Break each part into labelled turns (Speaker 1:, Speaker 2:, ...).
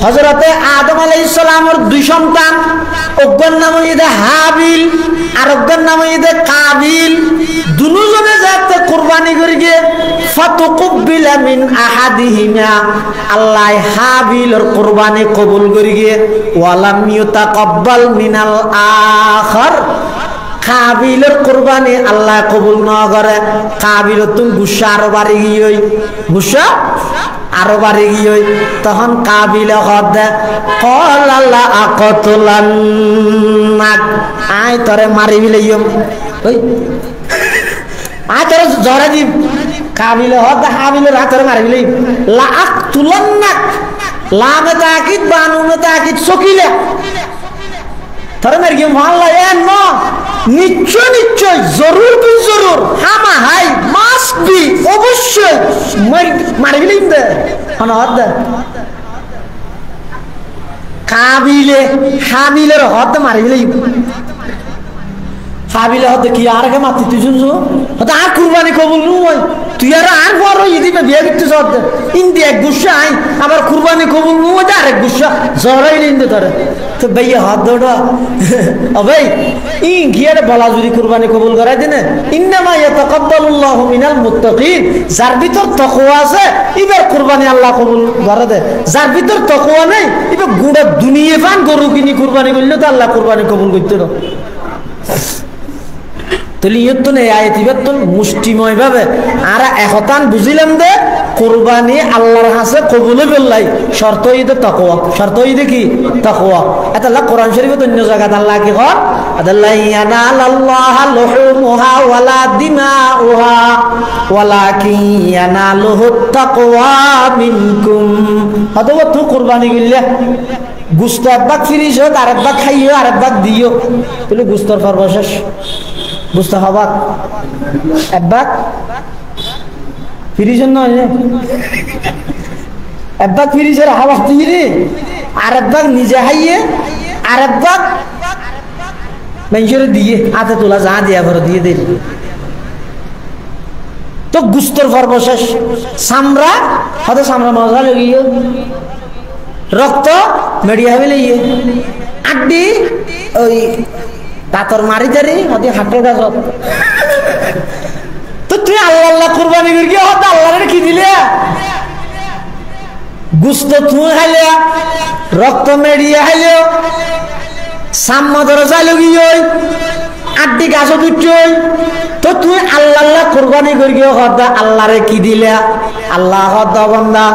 Speaker 1: হযরতে আদম আলাইহিস সালামের দুই সন্তান, একজন নাম হইছে হাবিল আর একজন নাম হইছে কাবিল। দুজনে যাতে কুরবানি করি গিয়ে ফাতুকুবিলা মিন আহাদিহিমা, আল্লাহ হাবিলের কুরবানি কবুল করি গিয়ে ওয়ালাম ইউতাকাব্বাল মিনাল আখার, কাবিলের কুরবানি আল্লাহ কবুল না করে। কাবিল তুমি গুসা আরো বাড়ি গিয়ে গুসা আরো বাড়ি গিয়ে তখন কাবিল হদে কল আল্লাহ আকতুলান্নাক, আয় তোরে মারি বিলাইম, ওই আয় তোরে জরা দিব। কাবিল হদে হাবিলের হাতরে মারি বিলাইম। লা আকতুলান্নাক, লামে তাকিদ বানুমে তাকিদ সকিলা তোরে মারি গিয়ে মাল্লা এন ন নিশ্চয় নিশ্চয় জরুর বি জরুর হামা হাই মাস্ট বি অবশ্যই মারি বিলাইম দে হদ কাবিলে হাবিলের হদ মারি বিলাইম। হাবিলে হদ কি আর কে মাতি তুই শুনছো হদ আর কুরবানি কবুল নয়, তুই আর বড় ইদিবে বিয়ে করতে সদ ইন্দি এক গুসা আই আবার কুরবানি কবুল নয় আর এক গুসা জরাইলে ইন্দে ধরে তো ভাইয়া হাত দৌড়া ও ভাই ই গিয়ারে বলা যদি কুরবানি কবুল করাই দেনে ইন্নামা ইয়াতাকাব্বালুল্লাহু মিনাল মুত্তাকিন, যার ভিতর তাকওয়া আছে এবার কুরবানি আল্লাহ কবুল করে দেয়, যার ভিতর তাকওয়া নেই এবার গোটা দুনিয়া ফান গরু কিনি কুরবানি করলে তো আল্লাহ কুরবানি কবুল করতে না। তাহলে ইয়তন এই আয়াত ইবাতন মুষ্টিময় ভাবে আর একতান বুঝিলাম দে কুরবানি আল্লাহর কাছে কবুল বিল্লাহ শর্ত হইতে তাকওয়া, শর্ত হইতে কি তাকওয়া। এটা আল্লাহ কোরআন শরীফে অন্য জায়গায় আল্লাহ কি কয় আল্লাহ ইয়ানালাল্লাহু লুহুমুহা ওয়ালা দিমাউহা ওয়ালাকিন ইয়ানালুহুত তাকওয়া মিনকুম। অথবা তুই কুরবানি করলে গুস্ত একবার ফিরিস হোক আর একবার খাইও আর একবার দিও, তাহলে গুস্তর সর্বশেষ বুঝতে হবা একবার ফিরিস নয় একবার ফিরিসের হাওয়া দিয়ে আর একবার নিজে হাইয়ে আর একবার মানুষের দিয়ে হাতে তোলা যা দিয়া করে দিয়ে দিল তো গুস্তর সর্বশেষ চামড়া হয়তো চামড়া মজা লেগিয়ে রক্ত মেডিয়া হবে লেগে আড্ডি ওই দাঁতর মারি তারি হতে হাটের গাছ তো তুই আল্লাহ আল্লাহ কুরবানি করি হত আল্লাহরে কি দিলে গুস্ত তুই খাইলে রক্ত মেডিয়া খাইলে সাম্মা ধরে চাইল গিয়ে আড্ডি গাছ দুটোই তো তুই আল্লাহ আল্লাহ কুরবানি করি হত আল্লাহরে কি দিলে আল্লাহ হত বান্দা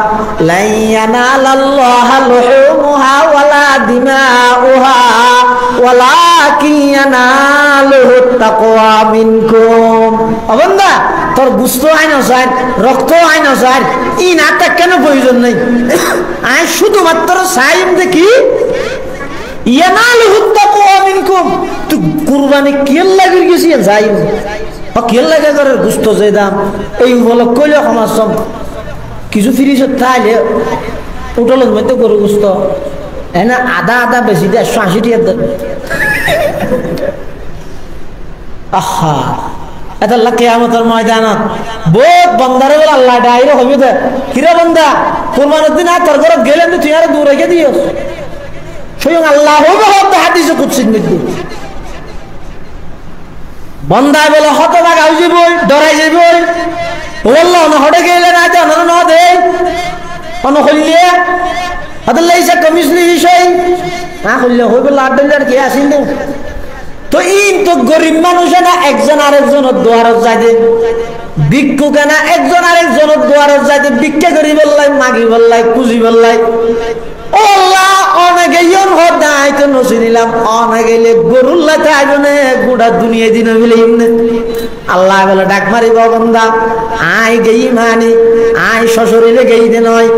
Speaker 1: লা ইয়ানালাল্লাহু লুহুমুহা ওয়ালা দিমাউহা ওয়ালাকিন ইয়ানালুহুত তাকওয়া মিনকুম। ও বান্দা তোর গুস্ত আই না যায় রক্ত আই না যায় ই নাটা কেন প্রয়োজন নাই, আই শুধুমাত্র চাইম দেখি ইয়ানালুহুত তাকওয়া মিনকুম। তুই কুরবানি কেল লাগি গেছি যাই কেল লাগে করে গুস্ত যে দাম এই বলে কইলে সমাজ সব কিছু ফিরিস তাইলে উঠলের মধ্যে গরু গুস্ত এনে আধা আধা বেশি দিয়ে 180 টাকা দেন। আহা এটা কিয়ামতের ময়দানত বহুত বন্দারে বলে আল্লাহ ডাইরে হইবে দে কিরা বন্দা কুরবানির দিন আর তোর ঘরে গেলেন তুই আর দূর রেখে দিও স্বয়ং আল্লাহ হবে হতে হাদিসে কুদসির মধ্যে বন্দায় বলে হতভাগ হয়ে যাবই ডরাই যাবই বললো না হটে গেলে না জানো না দে অন হইলে হাতের লাইসা কমিশনি বিষয় না হইলে হইবে লাড্ডার কে আসিল তো ইন তো গরিব মানুষ না একজন আরেকজনের দুয়ারত যাইতে ভিক্ষু কেনা একজন আরেকজনের দুয়ারত যাইতে ভিক্ষা করি বললাই মাগি বললাই পুঁজি বললাই ও আল্লাহ অনেকে ইয়ন হত নাই তো নসি নিলাম অনেকে গরুল্লা তাইবনে গোটা দুনিয়া দিন মিলে আল্লাহ বলে ডাক মারিব বন্দা আয় গেই মানি আয় শ্বশুরিলে গেই দে নয়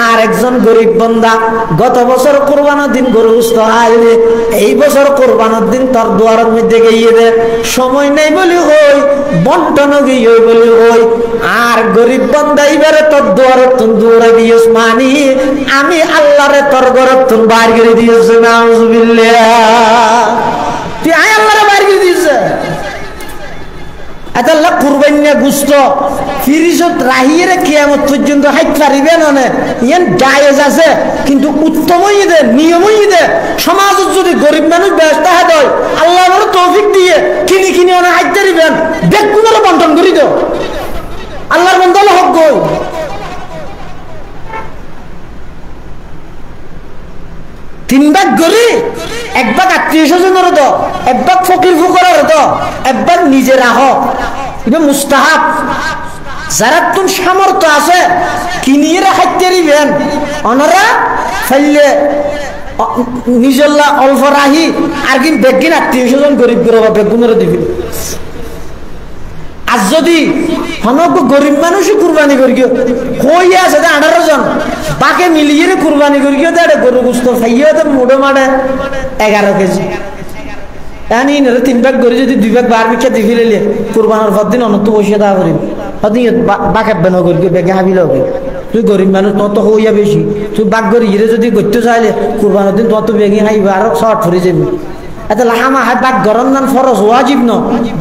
Speaker 1: আর একজন গরিব বন্দা গত বছর কুরবানের দিন গরু সুস্থ আইলে এই বছর কুরবানের দিন তোর দুয়ারের মধ্যে গিয়ে দে সময় নেই বলি হই বন্টন গিয়ে বলি হই আর গরিব বন্দা এবারে তোর দুয়ারের তুন দৌড়ে দিয়েছ মানি আমি আল্লাহরে তোর ঘরের তুন বাইর করে দিয়েছে নাউজুবিল্লাহ তুই আয় আল্লাহরে বাইর করে দিয়েছে এতাল্লা কুরবানিয়া গুস্ত ফিরিজত রাহিয়ে কিয়ামত পর্যন্ত হাইত পারিবে না ইয়ান জায়েজ আছে কিন্তু উত্তমই দে নিয়মই দে সমাজত যদি গরিব মানুষ ব্যস্ত হয় আল্লাহ বড় তৌফিক দিয়ে কিনি কিনি অনেক হাইত পারিবেন বেগুনের বন্টন করি দাও আল্লাহর বন্ধল হক গই তিন ভাগ গরি এক ভাগ আত্মীয় স্বজনের তো এক ভাগ ফকির ফুকরের তো এক ভাগ নিজে রাহ এটা মুস্তাহাব যারা তুমি সামর্থ্য আছে কিনিয়ে খাইতে দিবেন অনরা ফেললে নিজল্লা অল্প রাহি আর কিন্তু বেগিন আত্মীয় স্বজন গরিব গরবা বেগুনের দিবেন আর যদি হনক গরিব মানুষই কুরবানি করি কই আছে 18 জন বাকে মিলিয়ে কুরবানি করি গরু গুস্ত খাইয়ে মোড়ে মারে 11 কেজি এনি তিন ভাগ করে যদি 2 ভাগ বার বিখ্যাত দি ফেলে কুরবানোর পর দিন অনত বসিয়ে দেওয়া করি বাকে বেন করি বেগে হাবিল তুই গরিব মানুষ তত হইয়া বেশি তুই বাঘ করি গিয়ে যদি করতে চাইলে কুরবানোর দিন তত বেগে খাইবে আর শর্ট ফুরে যাবি এত লাহামা হাত বাদ গরম নান ফরজ ওয়াজিব ন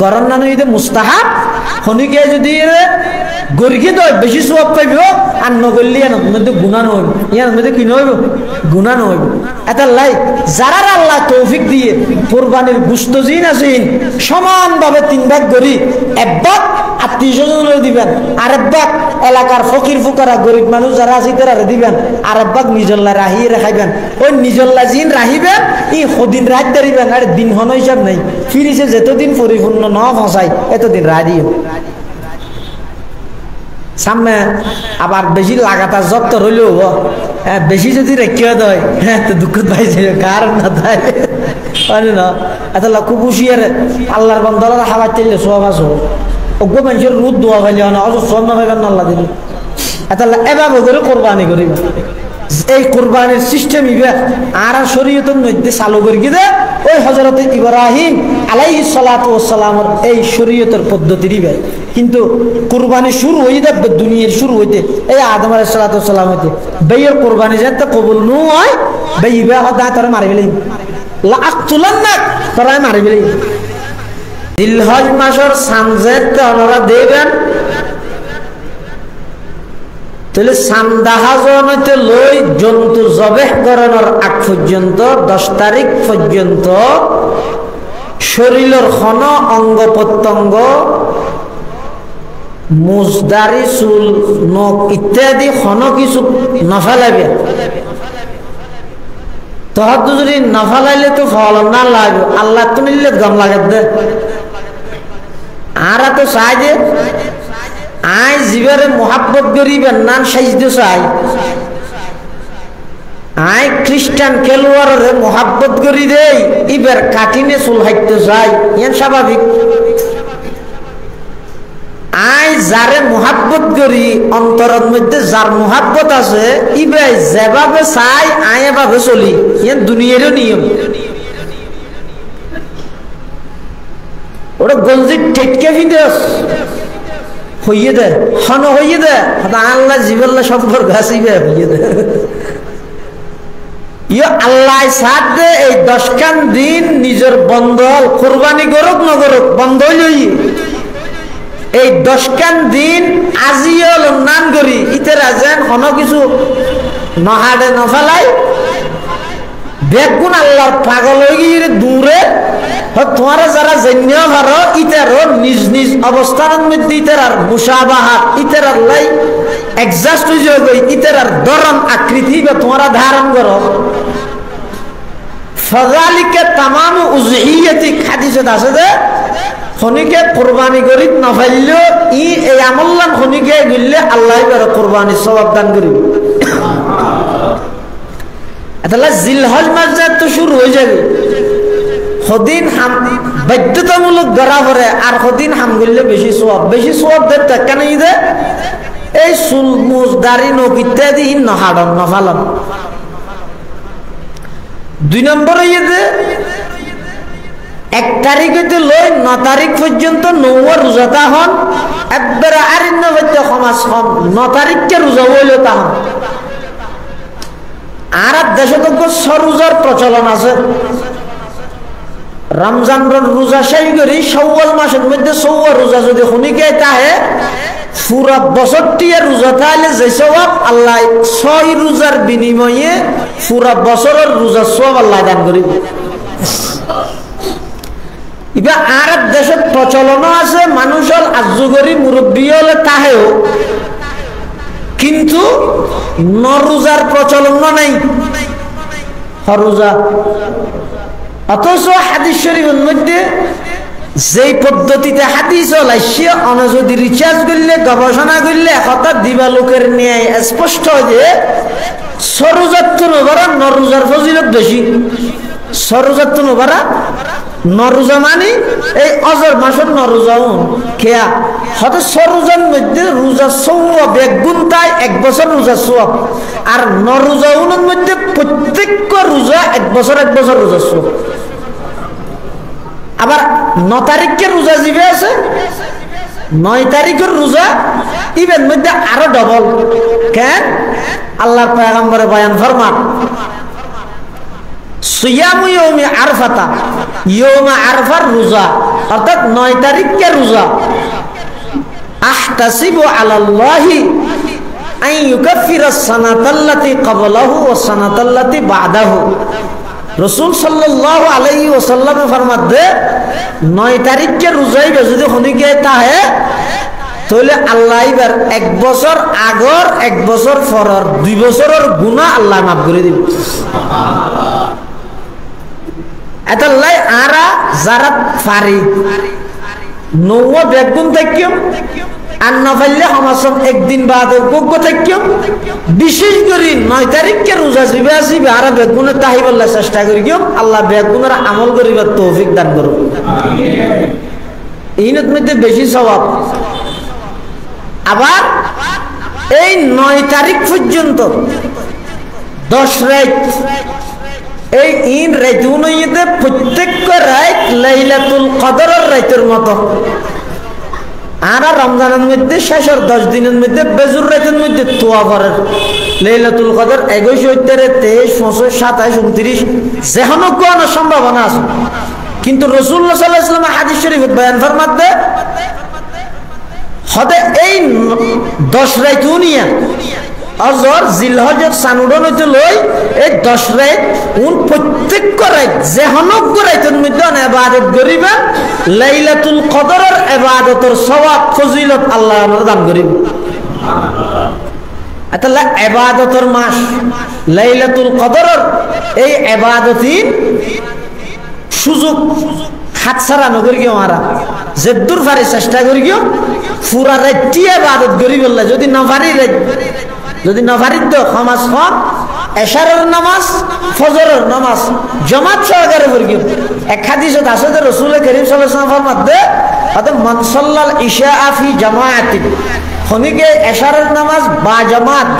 Speaker 1: গরম নান হইতে মুস্তাহাব হনিকে যদি গরিকে দয় বেশি সওয়াব পাইব আর নগরলি এর মধ্যে গুনাহ নয় ইয়ার মধ্যে কি নয় গুনাহ নয় এত লাই যারা আল্লাহ তৌফিক দিয়ে কুরবানির গোশত জিন আছেন সমানভাবে তিন ভাগ করি এক ভাগ আত্মীয় স্বজনদের দিবেন আর এক ভাগ এলাকার ফকির ফুকারা গরিব মানুষ যারা আছে তারা দিবেন আর এক ভাগ নিজল্লা রাহি রাখাইবেন ওই নিজল্লা জিন রাহিবেন ই হদিন রাত দিবেন আর দিন হন হিসাব নাই ফিরিছে যতদিন পরিপূর্ণ ন ফসাই এতদিন রাদিও সামনে আবার বেশি লাগাতার জব্দ রইলেও বেশি যদি রেখে দেয় হ্যাঁ তো দুঃখ পাইছে কারণ না তাই না এত খুব হুশিয়ার আল্লাহর বন্দারা খাবার চাইলে সব আসো অজ্ঞ মানুষের রোদ দোয়া খাইলে না অত সব না খাইবেন আল্লাহ দিলে এত এভাবে করে কোরবানি করিব এই কোরবানির সিস্টেম ইবে আর শরীয়তের মধ্যে চালু করে দে ওই হযরত ইব্রাহিম আলাইহিস সালাতু ওয়াস সালামের এই শরীয়তের পদ্ধতি দিবে কিন্তু কুরবানি শুরু হই যাবে দুনিয়ার শুরু হইতে এই আদম আলাইহিস সালাতু ওয়াস সালাম হইতে বেয়ের কুরবানি যাতে কবুল নয় বেইবে হদা তারা মারিবেলে লা আকতুলান্নাক তারা মারিবেলে জিলহজ মাসের সানজেতে ওনারা দেবেন তাহলে সান্দাহাজনতে লই জন্তু জবেহ করানোর আগ পর্যন্ত 10 তারিখ পর্যন্ত শরীরের খন অঙ্গ প্রত্যঙ্গ মুজদারি চুল নখ ইত্যাদি খন কিছু নফালাবে তহত যদি নফালাইলে তো ফল না লাগবে আল্লাহ তো নিলে গম লাগে দে আর তো চাই যে আই জীবনে মোহাব্বত করিবেন নান সাইজতে চাই আই খ্রিস্টান খেলোয়াড়ের মোহাব্বত করি দেই ইবার কাটিনে চুল হাইতে চাই ইয়ান স্বাভাবিক আই যারে মোহাব্বত করি অন্তরের মধ্যে যার মোহাব্বত আছে ইবাই যেভাবে চাই আই এভাবে চলি ইয়ান দুনিয়ারও নিয়ম ওটা গঞ্জি টেটকে ফিদেস হইয়ে দে হন হইয়ে দে আল্লাহ জীবল্লা সম্পর্ক আসিবে হইয়ে দে আল্লাহ সাথ দে এই 10 খান দিন নিজের বন্ধ কুরবানি করুক না করুক বন্ধ লই এই 10 খান দিন আজিও নান করি ইতেরা যেন হন কিছু নহাডে নফালাই বেগুন আল্লাহর পাগল হয়ে গিয়ে দূরে তোমারা যারা জেনে ভারো ইতারও নিজ নিজ অবস্থানের মধ্যে ইতার মুসাবাহা ইতার লাই এডজাস্ট হয়ে যাবে ইতার ধরন আকৃতি বা তোমরা ধারণ করো ফাযালিকা তামামু উযহিয়াতি হাদিসে আছে যে খনিকে কুরবানি করি না ফাইলেও এই আমললান খনিকে গিললে আল্লাহ এর কুরবানি সওয়াব দান করিবে আল্লাহ জিলহজ মাস তো শুরু হয়ে যাবে হদিন হাম বাধ্যতামূলক ধরা পড়ে আর হদিন হাম করলে বেশি সোয়াব দেখতে কেন দে এই চুল মুজ দাড়ি নখ ইত্যাদি নহাডন নফালন 2 নম্বরে ইয়ে 1 তারিখ হইতে লই 9 তারিখ পর্যন্ত নৌর রোজাটা হন একবার আরিন্ন হইতে সমাজ হন 9 তারিখকে রোজা হইল তা হন আর দেশে তো রোজার প্রচলন আছে রমজানের রোজা শেষ করি শাওয়াল মাসের মধ্যে সওয়া রোজা যদি খুনিকে তাহে পুরা বছরটি রোজা তাহলে যে সওয়াব আল্লাহ 6 রোজার বিনিময়ে পুরা বছরের রোজা সওয়াব আল্লাহ দান করিব। এবার আর দেশের প্রচলন আছে মানুষের আজুগরি মুরব্বী হলে তাহেও, কিন্তু নরোজার প্রচলন নাই হরোজা। অথচ হাদিস শরীফের মধ্যে যেই পদ্ধতিতে হাদিস চলাইছে অন যদি রিচার্জ করলে গবেষণা করলে হঠাৎ দিবা লোকের ন্যায় স্পষ্ট যে সরোজাত্ব নবারা নরোজার ফজিলত বেশি। সরোজাত্ব নবারা নরোজা মানে এই অজর মাসের নরোজাও খেয়া হয়তো সরোজার মধ্যে রোজা সওয়াব বেগুন তাই 1 বছর রোজা সওয়াব, আর নরোজাউনের মধ্যে প্রত্যেক রোজা 1 বছর রোজা সওয়াব। আবার 9 তারিখে রোজা জিবে আছে, 9 তারিখের রোজা ইবের মধ্যে আরো ডবল। কেন? আল্লাহর পয়গম্বরে বয়ান ফরমান সিয়ামু ইয়াউমি আরফাতা, ইয়াউমা আরফার রোজা অর্থাৎ 9 তারিখে রোজা। আহতাসিবু আলাল্লাহি আন ইউকাফিরাস সানাতাল্লাতি ক্বাবলাহু ওয়াস সানাতাল্লাতি বাদাহু। রাসূল সাল্লাল্লাহু আলাইহি ওয়াসাল্লাম ফরমাতে 9 তারিখে রোজাইবে যদি হনিকে তাহে তাহলে আল্লাহ এবার 1 বছর আগর 1 বছর পরের 2 বছরের গুনাহ আল্লাহ মাফ করে দিবে। এতাল্লাই আরা যারা ফারি নৌয়া বেগুন থাকিও আর না পাইলে সমাজম একদিন বাদে যোগ্য থাকিও, বিশেষ করে 9 তারিখকে রোজা জিবে আসিবে আর বেগুনের তাহি বললে চেষ্টা করি কেউ আল্লাহ বেগুনের আমল করিবার তৌফিক দান করুন। এইনত মধ্যে বেশি সওয়াব। আবার এই 9 তারিখ পর্যন্ত 10 রাত এই ইন রাইতুনইতে প্রত্যেক রাত লাইলাতুল কদরের রাতের মতো। আর রমজানের মধ্যে শেষের 10 দিনের মধ্যে বেজুর রাতের মধ্যে তোয়া করেন লাইলাতুল কদর 21, 23, 25, 27, 29 যেখানে কোন সম্ভাবনা আছে। কিন্তু রাসূলুল্লাহ সাল্লাল্লাহু আলাইহি ওয়াসাল্লাম হাদিস শরীফে বয়ান ফরমাতে হদে এই 10 রাতুনিয়া অজর জিলহজের সানুডন হইতে লই এই 10 রাত উন প্রত্যেক রাত যেহনক রাতের মধ্যে ইবাদত করিবেন লাইলাতুল কদরের ইবাদতের সওয়াব ফজিলত আল্লাহ আমাদের দান করিবেন। আতাল্লাহ ইবাদতের মাস লাইলাতুল কদরের এই ইবাদতিন সুযোগ হাতছাড়া নগর গিয়ে মারা যে দূর ফারি চেষ্টা করি গিয়ে পুরা রাতটি ইবাদত করি বললে যদি না পারি যদি না পারি তো সমাজ হন এশারের নামাজ ফজরের নামাজ জামাত সহকারে পড়ি গিয়ে। এক হাদিসত আছে যে রাসূল করিম সাল্লাল্লাহু আলাইহি ওয়াসাল্লাম মধ্যে অর্থাৎ মান সাল্লাল ইশা ফি জামাআতিন হনিকে এশারের নামাজ বা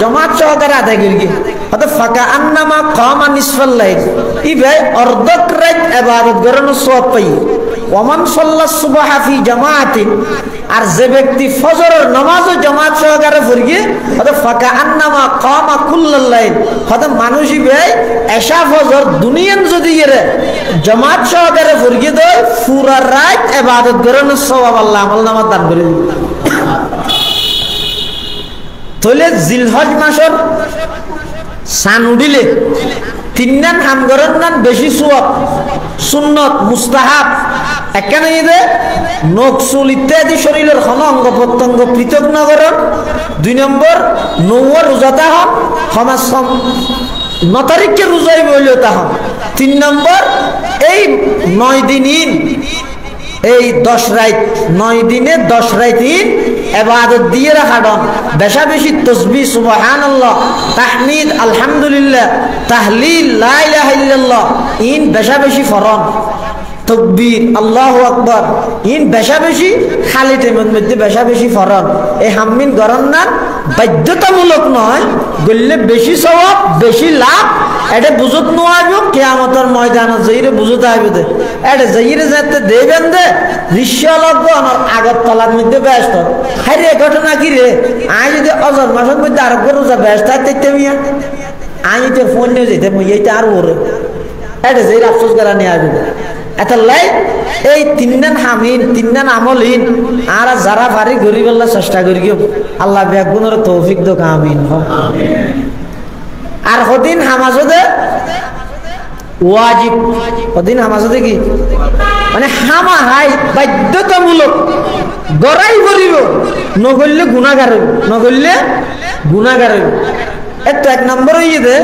Speaker 1: জামাত সহকারে আদায় করি গিয়ে অর্থাৎ ফাকা আন্নামা কামা নিসফাল লাইল ইবে অর্ধক রাত ইবাদত করার সওয়াব পাই। ওমান সাল্লাস সুবহা ফি জামাআতিন আর যে ব্যক্তি ফজরের নামাজও জামাত সহকারে পড়ি গিয়ে অর্থাৎ ফাকা আন্নামা কামা কুল্লাল লাইল অর্থাৎ মানুষই বে এশা ফজর দুনিয়ান যদি এরে জামাত সহকারে পড়ি গিয়ে দেয় পুরা রাত ইবাদত করার সওয়াব আল্লাহ আমলনামা দান করে দিবে। তাহলে জিলহজ মাসের সান উঠিলে 3 দিন হাম করেন না বেশি সওয়াব সুন্নত মুস্তাহাব এখানে নখ চুল ইত্যাদি শরীরের কোন অঙ্গ প্রত্যঙ্গ পৃথক না করেন। 2 নম্বর নৌয়া রোজাতা হন সমাজ 9 তারিখকে রোজাই বললেও তা হন। 3 নম্বর এই 9 দিন এই 10 রাত 9 দিনে 10 রাত ইবাদত দিয়ে রাখা ডন বেশা বেশি তাসবিহ সুবহানাল্লাহ তাহমিদ আলহামদুলিল্লাহ তাহলিল লা ইলাহা ইল্লাল্লাহ ইন বেশা বেশি ফরন তাকবীর আল্লাহু আকবার ইন বেশা বেশি খালি টাইমের মধ্যে বেশা বেশি ফরন। এই হাম্মিন গরন না বাধ্যতামূলক নয় গল্লে বেশি সওয়াব বেশি লাভ এটা বুঝত নোয়াইব কিয়ামতের ময়দানে যাইরে বুঝতে আইবে দে এটা যাইরে যেতে দেবেন দে রিশালগ অনর আগত তলার মধ্যে ব্যস্ত হাইরে ঘটনা কি রে আই যদি অজর মাসের মধ্যে আর রোজা ব্যস্ত থাকতে মিয়া আই তো ফোন নিয়ে যেতে মই এইটা আর ওরে এটা যাইরে আফসোস করা নিয়ে আইবে এতলাই এই তিনজন হামিন তিনজন আমলহীন আর যারা পারি গরিব আল্লাহ চেষ্টা করি গিয়ে আল্লাহ ব্যাগুনের তৌফিক দোক আমিন। আর হদিন হামাজদে ওয়াজিব, হদিন হামাজদে কি মানে হামা হাই বাধ্যতামূলক গড়াই করিব, নগরলে গুণাগার হইব, নগরলে গুণাগার হইব। এত এক নম্বর হইয়ে দে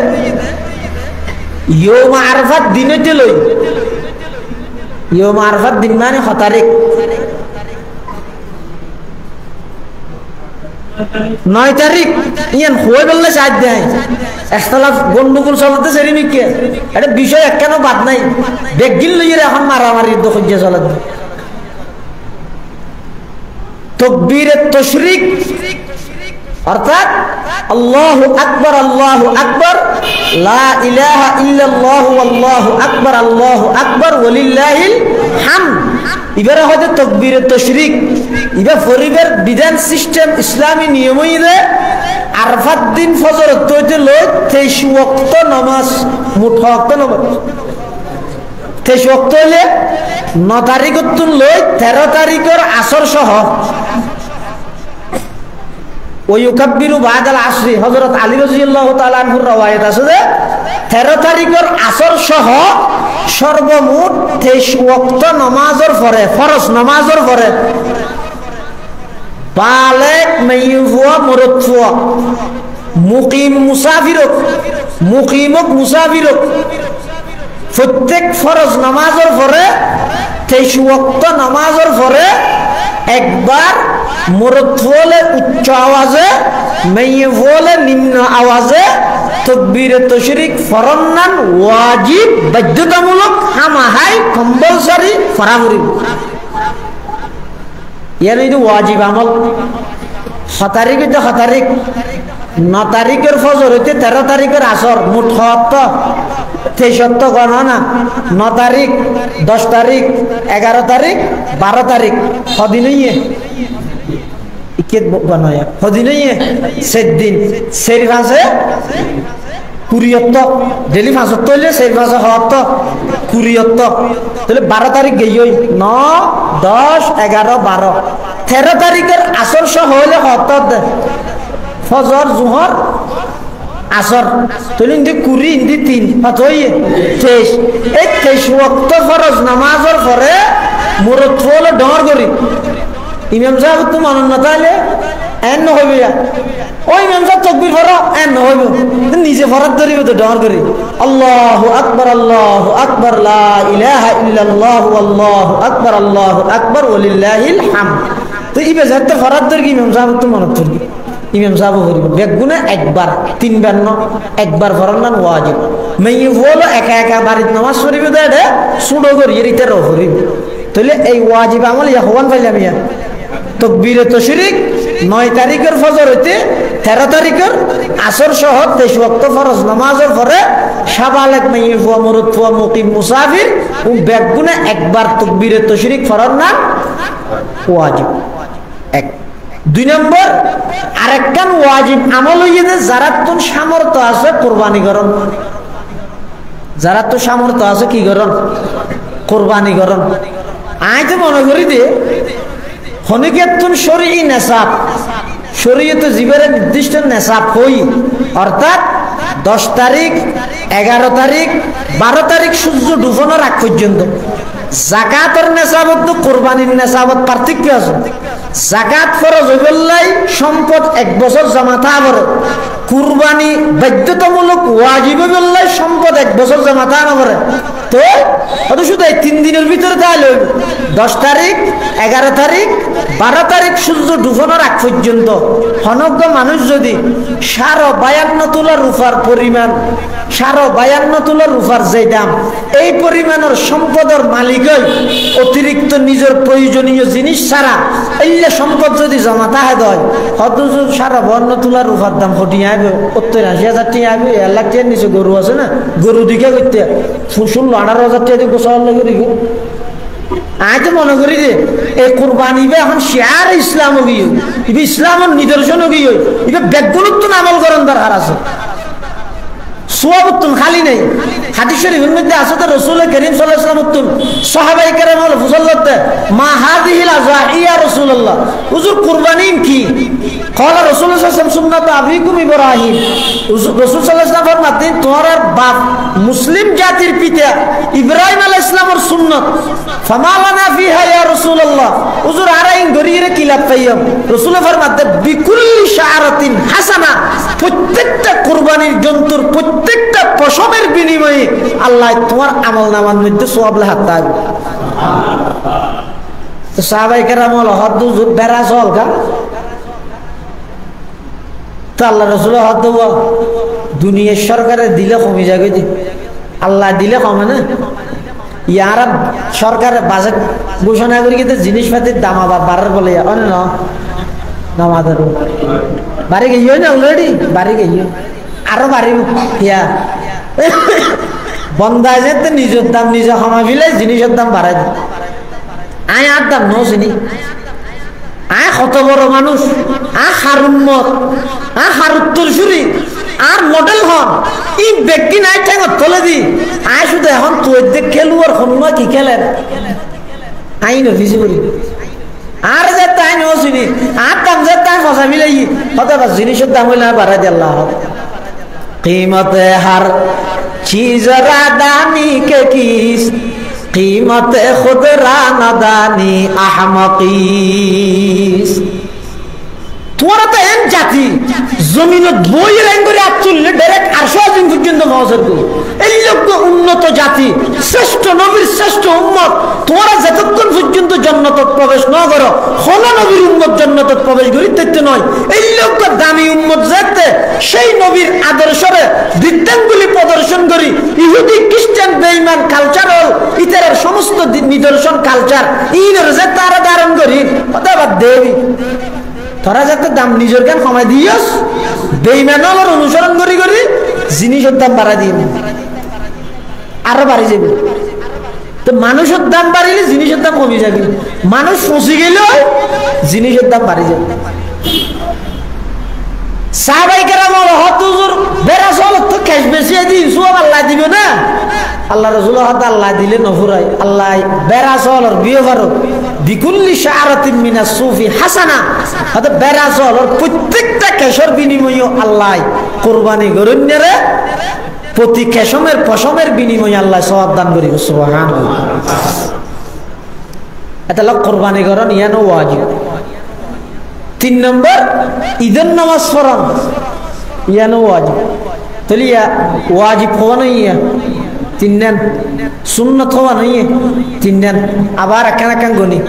Speaker 1: ইয়ৌমা আরফাত দিনতে লই, ইয়ৌমা আরফাত দিন মানে 6 তারিখ, 9 তারিখ ইয়ান হয়ে বললে সাজ দেয় একতলাফ গন্ডগোল চলতে সেরিমিকে এটা বিষয় কেন বাদ নাই বেগিল লইয়ে এখন মারামারি দখলে চলাতে তাকবীরে তাশরিক অর্থাৎ আল্লাহু আকবার লা ইলাহা ইল্লাল্লাহু আল্লাহু আকবার ওয়ালিল্লাহিল হামদ। এবারে হয়তো তাকবীরে তাশরিক এবার পরিবার বিধান সিস্টেম ইসলামী নিয়মইরে আরফাত দিন ফজর হইতে লই 23 ওয়াক্ত নামাজ, মোট ওয়াক্ত নামাজ 23 ওয়াক্ত হলে 9 তারিখ লই 13 তারিখের আসর সহ ওয়ুকাব্বিরু বাদাল আসরি হযরত আলী রাদিয়াল্লাহু তাআলা আনহুর রওয়ায়াত আছে যে 13 তারিখের আসর সহ সর্বমোট 23 ওয়াক্ত নামাজের পরে ফরজ নামাজের পরে বালেক মাইয়ুয়া মুরতফুয়া মুকিম মুসাফিরক প্রত্যেক ফরজ নামাজের পরে 23 ওয়াক্ত নামাজের পরে একবার মুরতফুলে উচ্চ আওয়াজে মাইয়ুলে নিম্ন আওয়াজে তাকবীরে তাশরিক ফরনান ওয়াজিব বাধ্যতামূলক হামাহাই কম্পালসরি ফরামরি ইয়ার এই ওয়াজিব আমল 6 তারিখ 9 তারিখের ফজর হইতে 13 তারিখের আসর মোট 23 গণনা 9 তারিখ 10 তারিখ 11 তারিখ 12 তারিখ হদিনইয়ে ইকেত বানায়া হদিনইয়ে সেদিন সেরি ভাষে 20 ডেলি 5 হইলে সেই ভাষে 20 তাহলে 12 তারিখ গই 9 10 11 12 13 তারিখের আসর সহ হইলে 70 ফজর জোহর আসর তাহলে ইন্দি 20 ইন্দি 3 কত হইয়ে 23 এই 23 ওয়াক্ত ফরজ নামাজের পরে মুরতফুল ডর করি ইমাম সাহেব তো মানন না তাইলে এন হইবে ওই ইমাম সাহেব তাকবীর পড়ো এন হইবে নিজে ফরজ ধরিবে তো ডর করি আল্লাহু আকবার লা ইলাহা ইল্লাল্লাহু আল্লাহু আকবার ওয়ালিল্লাহিল হামদ। তো ইবে যাতে ফরজ ধরি ইমাম সাহেব তো মানত ধরি ইমাম সাহেব করিব বেগুনে একবার 3 বার ন একবার ফরমান ওয়াজিব মেয়ে হলো একা বাড়িতে নামাজ পড়িবে দেড়ে সুড়ো করি এরিতে রো করিব তাহলে এই ওয়াজিব আমল ইয়া হওয়ান পাইলাম ইয়া তাকবীরে তাশরিক 9 তারিখের ফজর হইতে 13 তারিখের আসর সহ 23 ওয়াক্ত ফরজ নামাজের পরে সাবালেক মেয়ে ফুয়া মুরুদ ফুয়া মুকিম মুসাফির ও বেগুনে একবার তাকবীরে তাশরিক ফরমান ওয়াজিব। 2 নম্বর আরেকখান ওয়াজিব আমল হইয়ে যে যারা তো সামর্থ্য আছে কুরবানি করন, যারা তো সামর্থ্য আছে কি করন কুরবানি করন। আই তো মনে করি যে হনিকেতন শরীয়ী নেশাব শরীয়তে জীবনের নির্দিষ্ট নেশাব হই অর্থাৎ 10 তারিখ 11 তারিখ 12 তারিখ সূর্য ডুবানোর আগ পর্যন্ত যাকাতের নেশাবত তো কুরবানির নেশাবত পার্থক্য আছে। যাকাত ফরজ হইবল্লাই সম্পদ 1 বছর জমা থাকবে, কুরবানি বাধ্যতামূলক ওয়াজিব হইবল্লাই সম্পদ 1 বছর জমা থাকবে। তো অত শুধু 3 দিনের ভিতরে তাহলে 10 তারিখ 11 তারিখ 12 তারিখ সূর্য ডুবানোর আগ পর্যন্ত হনজ্ঞ মানুষ যদি 52 তোলা রূপার পরিমাণ 52 তোলা রূপার যে দাম এই পরিমাণের সম্পদের মালিক অতিরিক্ত নিজের প্রয়োজনীয় জিনিস ছাড়া এই সম্পদ যদি জমা থাকে দেয় অথচ 52 তোলা রূপার দাম ফটিয়ে আসবে 70-80,000 টাকা আসবে 1 লাখ টাকার নিচে গরু আছে না গরু দিকে করতে 16-18,000 টাকা দিয়ে গোসল লাগে দিকে। আমি তো মনে করি যে এই কুরবানি এখন শেয়ার ইসলাম গিয়ে ইসলামের নিদর্শন গিয়ে এটা ব্যাগুলোত্তন আমল করেন দরকার আছে সোয়াবত্তন খালি নেই হাদিস শরীফের মধ্যে আছে তো রাসূল করিম সাল্লাল্লাহু আলাইহি ওয়াসাল্লাম সাহাবায়ে কেরাম হল ফুসল্লাতে মা হাযিহিল আযাহি ইয়া রাসূলুল্লাহ হুজুর কুরবানি কি قال رسول الله صلى الله عليه وسلم سنة أبيكم إبراهيم رسول صلى الله عليه وسلم फरमाते तुम्हारा बाप मुस्लिम जातिर पिता इब्राहिम अलैहिस्सलाम और सुन्नत फमा लना फीहा या रसूल अल्लाह हुजूर आराइन गरीरे किला पाइम रसूल फरमाते बिकुल्ली शाअरातिन हासाना প্রত্যেকটা কুরবানির জন্তুর প্রত্যেকটা পশমের বিনিময়ে আল্লাহ তোমার আমলনামার মধ্যে সওয়াব লেখা তো সাহাবায়ে কেরাম হল হদ বেরা চল কা তো আল্লাহ রসুল হদ দুনিয়ার সরকারে দিলে কমে যাবে আল্লাহ দিলে কমে না ইয়ারা সরকারের বাজেট ঘোষণা করে কিন্তু জিনিসপাতির দাম আবার বাড়ার বলে নামাদের বাড়ি গিয়ে না অলরেডি বাড়ি গিয়ে আরো বাড়িব ইয়া বন্ধায় যে নিজের দাম নিজে কমাবিলে জিনিসের দাম বাড়াই দেয় আয় আর দাম নো চিনি আয় কত বড় মানুষ হারুম্মত হারুত্তর সুরি আর মডেল হন ই ব্যক্তি নাই ঠেঙত তোলে দি আয় শুধু এখন তুই দেখ খেলুয়ার সময় কি খেলেন আই নফিসি করি আর যে তাই নচিনি আর দাম যে তাই ফসা মিলাই হতে পার জিনিসের দাম হইলে বাড়াই দিয়ে আল্লাহ कीमते हर चीज रादानी के किस कीमत खुद रानादानी अहमकीस তোমারা তো এন জাতি জমিনত বই রেং করে আচুললে ডাইরেক্ট 800 দিন পর্যন্ত মহজর করি এই লোক উন্নত জাতি শ্রেষ্ঠ নবীর শ্রেষ্ঠ উম্মত তোমরা যতক্ষণ পর্যন্ত জান্নাতে প্রবেশ না করো কোন নবীর উম্মত জান্নাতে প্রবেশ করিতে নয় এই লোক দামি উম্মত যেতে সেই নবীর আদর্শরে বিদ্যাঙ্গুলি প্রদর্শন করি ইহুদি খ্রিস্টান বেঈমান কালচারাল ইতরের সমস্ত নিদর্শন কালচার ইনের যে তারা ধারণ করি অথবা দেবী তোরা যাতে দাম নিজের জ্ঞান কমাই দিয়স বেঈমানের অনুসরণ করি করি জিনিসের দাম বাড়াই দিই আরো বাড়ি যাবে তো মানুষের দাম বাড়িলে জিনিসের দাম কমে যাবে মানুষ ফসে গেল জিনিসের দাম বাড়ি যাবে সাহাবায়ে কেরাম হুজুর বেরা চল তো ক্যাশ বেশি দিন সব আল্লাহ দিবে না আল্লাহ রাসূল আল্লাহ দিলে নফুরাই আল্লাহ বেরা চলর বিয়ে বারো বিকুল্লি শাআরাতিন মিনাস সুফি হাসানা হতে বেরা চলর প্রত্যেকটা কেশর বিনিময়ে আল্লাহ কুরবানি করেন রে প্রতি কেশমের পশমের বিনিময়ে আল্লাহ সওয়াব দান করিবে সুবহানাল্লাহ এটা লোক কুরবানি করেন ইয়ানো ওয়াজিব 3 নম্বর ঈদের নামাজ পড়ান ইয়ানো ওয়াজিব তলিয়া ওয়াজিব হওয়া নাই তিনজন সুন্নত হওয়া নাই তিনজন আবার একান গনি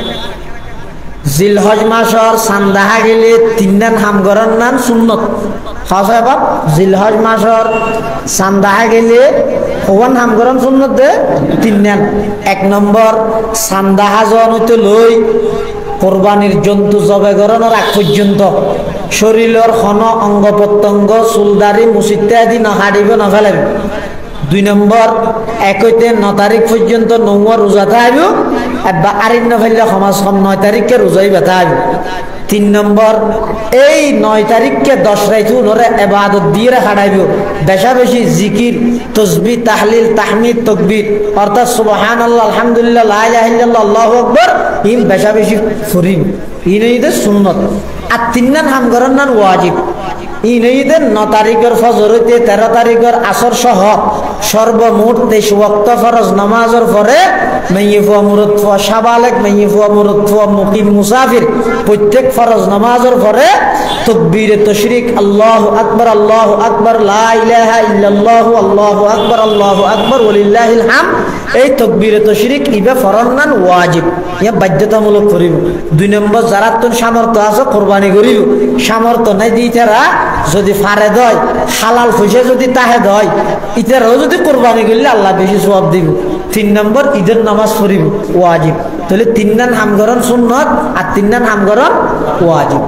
Speaker 1: জিলহজ মাসর সান্দাহা গেলে তিনজন হাম করার নাম সুন্নত খাওয়া বাপ জিলহজ মাসর সান্দাহা গেলে হওয়ান হাম করান সুন্নত দে তিনজন 1 নম্বর সান্দাহা জন হইতে লই কোরবানির জন্তু জবে করানোর আগ পর্যন্ত শরীরের খন অঙ্গ প্রত্যঙ্গ চুলদারি মুছিতে আদি নহাড়িব নফেলাব 2 নম্বর 1 হইতে 9 তারিখ পর্যন্ত নৌয়া রোজা থাকব বা আরিন্ন ফেললে সমাজ 9 তারিখকে রোজাই ব্যথা হইব 3 নম্বর এই 9 তারিখকে 10 রাইত উনরে ইবাদত দিয়ে খাড়াইব বেশা বেশি জিকির তাসবিহ তাহলিল তাহমিদ তাকবীর অর্থাৎ সুবহানাল্লাহ আলহামদুলিল্লাহ লা ইলাহা ইল্লাল্লাহ আল্লাহু আকবার ইন বেশা বেশি ফুরিব ইনইদের সুন্নত আর 3 নাম হাম করার নাম ওয়াজিব ইনইদের 9 তারিখের ফজর হইতে 13 তারিখের আসর সহ সর্বমোট 23 ওয়াক্ত ফরজ নামাজের পরে মাইয়িফা মুরতফা শাবালেক মাইয়িফা মুরতফা মুকিম মুসাফির প্রত্যেক ফরজ নামাজের পরে তাকবীরে তাশরিক আল্লাহু আকবার লা ইলাহা ইল্লাল্লাহু আল্লাহু আকবার ওয়ালিল্লাহিল হামদ এই তাকবীরে তাশরিক ইবা ফরমান ওয়াজিব ইয়া বাধ্যতামূলক করিব 2 নম্বর যারা তুন সামর্থ্য আছে কুরবানি করিব সামর্থ্য নাই দিতেরা যদি ফারে দয় হালাল পয়সা যদি তাহে দয় ইতারাও যদি কুরবানি করলে আল্লাহ বেশি সওয়াব দিব 3 নম্বর ঈদের নামাজ পড়িব ওয়াজিব তাহলে 3 নাম হামগরণ সুন্নাত আর 3 নাম হামগরণ ওয়াজিব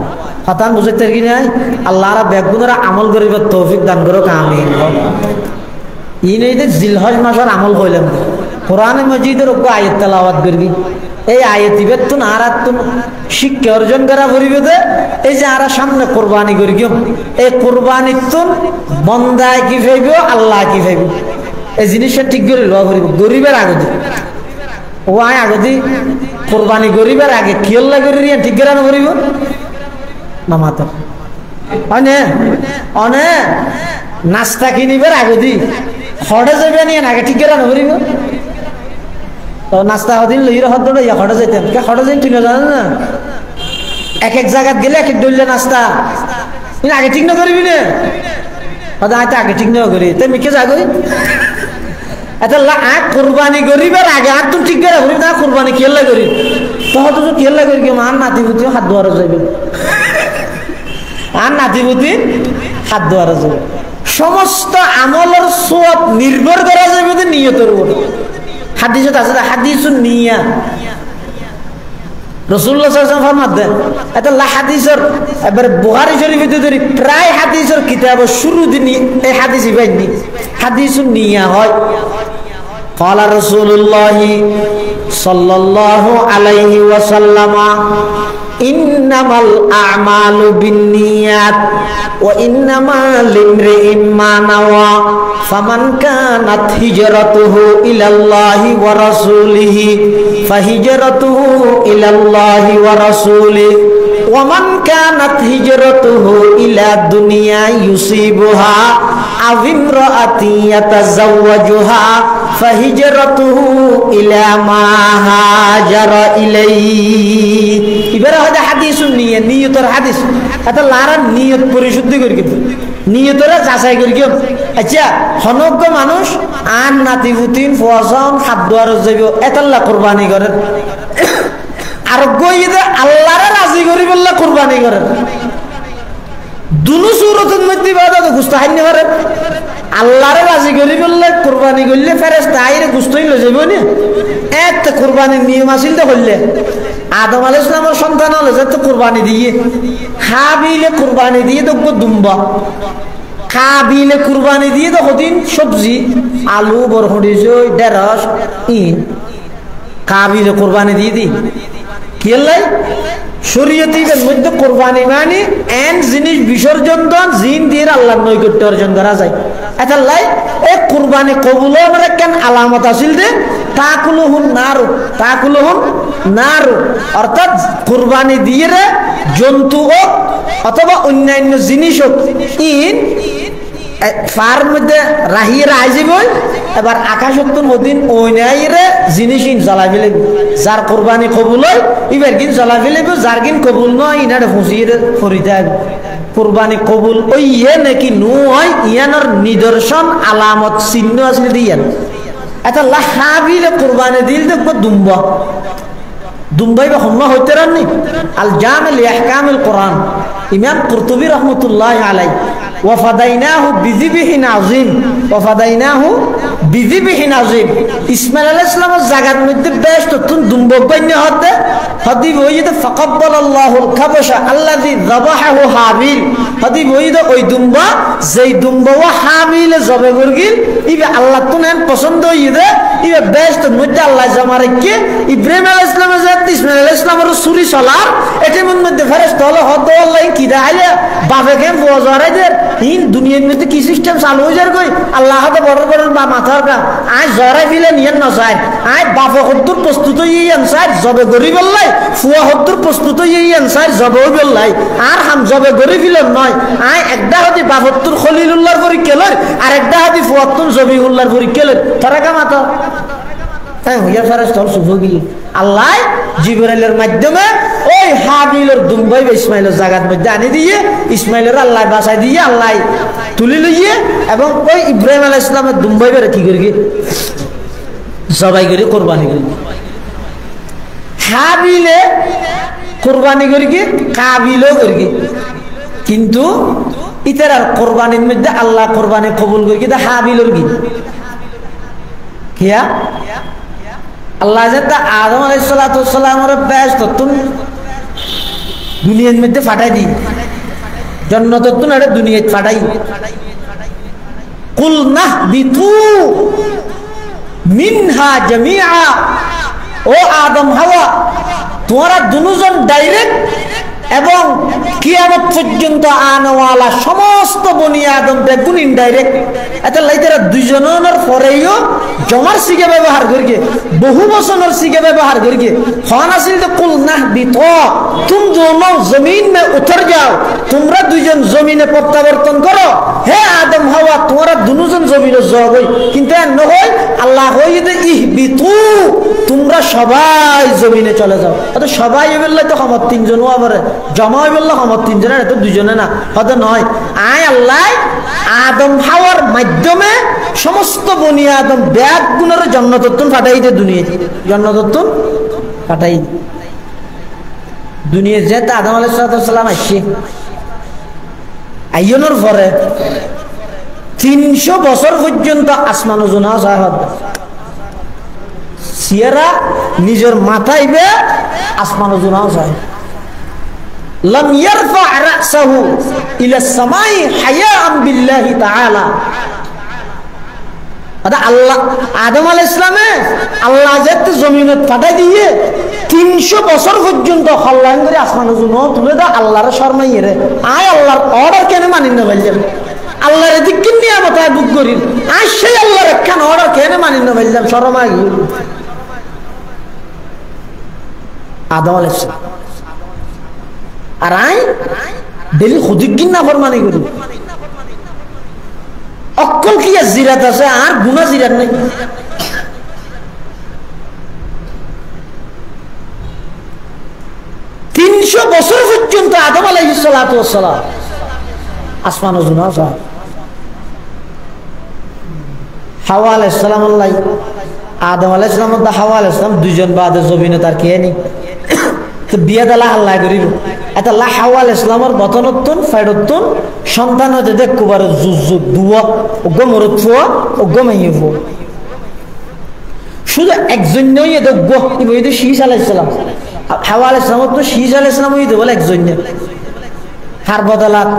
Speaker 1: কথা বুঝতে কি নাই আল্লাহর বেগুনরা আমল করিবার তৌফিক দান করুক আমিন ইনেইতে জিলহজ মাসের আমল কইলাম কোরআনে মজিদের ওকে আয়াত তেলাওয়াত করবি এই আয়াতিবের তো নারাতুন শিক্ষা অর্জন করা করিবে দে এই যে আরা সামনে কুরবানি করি এই কুরবানির তো বন্দায় কি পাইব আল্লাহ কি পাইব এই জিনিসটা ঠিক করে লওয়া করিব গরিবের আগদি ও আয় আগদি কোরবানি গরিবের আগে কিয়ল্লা করে ঠিক করে আনা করিব না মাতা অনে নাস্তা কিনিবার আগদি খড়ে যাবে নিয়ে আগে ঠিক করে আনা করিব তো নাস্তা হদিন লইর হদ ইয়া খড়ে যাইতেন কে খড়ে যাই তুই জানেন না এক এক জায়গাত গেলে এক এক ডললে নাস্তা তুই আগে ঠিক না করবি না হয়তো আগে ঠিক না করি তাই মিকে যাগই এটা কোরবানি করিবার আগে আর তুমি ঠিক করে করি না কোরবানি খেলা করি তখন তো খেলা করি কি আর নাতিপুতি হাত ধোয়ারা যাবে আর নাতিপুতি হাত ধোয়ারা যাবে সমস্ত আমলের সব নির্ভর করা যাবে নিয়তের উপর হাদিসত আছে হাদিসুন নিয়া রাসূলুল্লাহ সাল্লাল্লাহু আলাইহি ওয়াসাল্লাম ফরমাত দেন এটা হাদিসের এবারে বুখারী শরীফে ধরি প্রায় হাদিসের কিতাব শুরু দিনই এই হাদিসই পাইনি হাদিসুন নিয়া হয় قال رسول الله صلى الله عليه وسلم إنما الأعمال بالنيات وإنما لامرئ ما نوى فمن كانت هجرته إلى الله ورسوله فهجرته إلى الله ورسوله ومن كانت هجرته إلى دنيا يصيبها أو امرأة يتزوجها فهجرته إلى ما هاجر إليه এবারে হয়তো হাদিস নিয়ে নিয়তের হাদিস এটা লারার নিয়ত পরিশুদ্ধি করি কিন্তু নিয়তরা যাচাই করি কেউ আচ্ছা হনজ্ঞ মানুষ আন নাতিপুতিন ফোয়াশন খাদ্য আর যাইব এতাল্লা কোরবানি করেন আরোগ্য ঈদে আল্লাহরে রাজি করি বললে কোরবানি করেন দুনো সুরতের মধ্যে বাধা তো গুস্ত হাইনি করেন আল্লাহরে রাজি করি বললে কোরবানি করলে ফেরেশতা আইরে গুস্তই লয়ে যাইব না একটা কোরবানির নিয়ম আছিল তো করলে আদম আলাইহিস সালামের সন্তান হলে যে তো কোরবানি দিয়ে হাবিলে কোরবানি দিয়ে তো দুম্বা কাবিলে কোরবানি দিয়ে তো কদিন সবজি আলু বরহড়ি জই ঢেঁড়স ইন কাবিলে কোরবানি দিয়ে দি কি লাই শরীয়তের মধ্যে কোরবানি মানে এন জিনিস বিসর্জন দান জিন দিয়ে আল্লাহর নৈকট্য অর্জন করা যায় এটা লাই এই কোরবানি কবুল হওয়ার কেন আলামত আছিল যে তাকুলুহুন নারু অর্থাৎ কোরবানি দিয়ে রে জন্তু হোক অথবা অন্যান্য জিনিস হোক ইন ফার মধ্যে রাহিয়ে রাইজিব এবার আকাশত্তর মদিন ওইনাইরে জিনিস ইন জ্বালাই ফেলে যার কোরবানি কবুল হয় এবার কিন জ্বালাই ফেলেব যার কিন কবুল নয় ইনারে ফুসিয়ে ফরিতে কোরবানি কবুল ওই ইয়ে নাকি নু হয় ইয়ানোর নিদর্শন আলামত চিহ্ন আসলে দিয়ান এটা লাহাবিলে কোরবানি দিল দেখবো দুম্বাই বা হম্মা হইতে রাননি আল জামিল ইহকামিল কোরআন ইমাম কুরতুবী রাহমাতুল্লাহ আলাইহি ওয়াফাদাইনাহু বিযিবহিন আযীম ইসমাইল আলাইহিস সালামের জায়গার মধ্যে বেশ তখন দুম্ব বান্য হতে হদি বইতে ফাকাব্বালাল্লাহুল কাবশা আল্লাযী যাবাহাহু হাবিল হদি বইতে ওই দুম্বা যেই দুম্বা ওয়া হাবিল জবে গরগিল ইবে আল্লাহ তুনেন পছন্দ হইদে ইবে বেশ তো মধ্যে আল্লাহ জামারেকে ইব্রাহিম আলাইহিস সালামের জাতি ইসমাইল আলাইহিস সালামের সুরি সলার এটার মধ্যে ফেরেশতা হলো হদ আল্লাহ কি দাইলে বাপে কেন ফজরে দে ইন দুনিয়ার মধ্যে কি সিস্টেম চালু হয়ে যার কই আল্লাহ হাতে বড় বড় বা মাথার কা আজ জরাই ফিলে নিয়েন না চাই আজ বাপে হদ্দুর প্রস্তুত হই আনসার জবে গরি বললাই ফুয়া হদ্দুর প্রস্তুত হই আনসার জবে বললাই আর হাম জবে গরি ফিলে নয় আই একটা হদি বাপত্তুর খলিলুল্লাহর পরীক্ষা লয় আর একটা হদি ফুয়াত্তুর জবিউল্লাহর পরীক্ষা লয় তারা কা মাথা তাই হইয়া ফেরেশতা সুবগি আল্লাহ জিবরাইলের মাধ্যমে ওই হাবিলের দুম্বাই ইসমাইলের জায়গার মধ্যে আনি দিয়ে ইসমাইলের আল্লাহ বাসায় দিয়ে আল্লাহ তুলি লইয়ে এবং ওই ইব্রাহিম আলাইহিস সালামের দুম্বাই বেরে কি করি জবাই করে কোরবানি করি হাবিলে কোরবানি করি কাবিলও করি কিন্তু ইতার কোরবানির মধ্যে আল্লাহ কোরবানি কবুল করি কিন্তু হাবিলের কি কিয়া আল্লাহ আদম আলাইহিস সালামের বেশ তখন দুনিয়ার মধ্যে ফাটাই দি জন্নত দুনিয়া ফাটাই কুল নাহবিতু মিনহা জামিআ ও আদম হাওয়া তোমরা দুজন ডাইরেক্ট এবং কিয়ামত পর্যন্ত আনওয়ালা সমস্ত বনি আদম দেখুন ইনডাইরেক্ট এটা লাইতারা দুইজনের পরেও জমার সিগে ব্যবহার করিয়ে বহু বছরের সিগে ব্যবহার করিয়ে হন আসিল তো কুল নাহ দিত তুম দোনো জমিন মে উতর যাও তোমরা দুইজন জমিনে প্রত্যাবর্তন করো হে আদম হাওয়া তোমরা দুজন জমিনে যাবই কিন্তু নহয় আল্লাহ হইতে ইহবিতু তোমরা সবাই জমিনে চলে যাও তো সবাই বললে তো আমার তিনজন আবার জমা বললে আমার তিনজনের এত দুজনে না হয়তো নয় আয় আল্লাহ আদম হাওয়ার মাধ্যমে সমস্ত বনি আদম ব্যাগ গুণের জন্মতত্ত্ব ফাটাই দে দুনিয়া জন্মতত্ত্ব ফাটাই দুনিয়া যেতে আদম আলাইহিস সালাম আসছে আইয়নের পরে 300 বছর পর্যন্ত আসমান জোনা যায় সিয়ারা নিজের মাথায় বে আসমান জোনা যায় لم يرفع رأسه إلى السماء حياء بالله تعالى আল্লাহ আদম আলাইহিস সালামে আল্লাহ যেতে জমিনে পাঠাই দিয়ে 300 বছর পর্যন্ত হল্লান করে আসমান জুনো তুলে দাও আল্লাহর শর্মাইয়ে রে আয় আল্লাহর অর্ডার কেন মানি না বললেন আল্লাহর দিক নিয়ে মাথায় বুক করি আয় সেই আল্লাহর একখান অর্ডার কেন মানি না বললাম শরমাই আদম আলাইহিস সালাম আর আয় ডেলি খুদিকিন না ফরমানি করি অক্কল কি জিরাত আছে আর গুনাহ জিরাত নাই 300 বছর পর্যন্ত আদম আলাইহিস সালাতু ওয়াস সালাম আসমান ও জমিন আছে হাওয়া আলাইহিস সালাম আল্লাহ আদম আলাইহিস সালাম ও হাওয়া আলাইহিস সালাম দুইজন বাদে জমিনে তার কে নেই তো বিয়া দালা আল্লাহ করিব এটা আল্লাহ হাওয়া আলাইহিস সালামের বতনত্তন ফাইডত্তন সন্তান হতে দেখবার জুজু দুয়া ওগো মরুফুয়া ওগো মাইয়ফু শুধু একজন নয় এত গো ইবনে শীস আলাইহিস সালাম হাওয়া আলাইহিস সালাম তো শীস আলাইহিস সালাম হইতে বলে একজন না হার বদলাত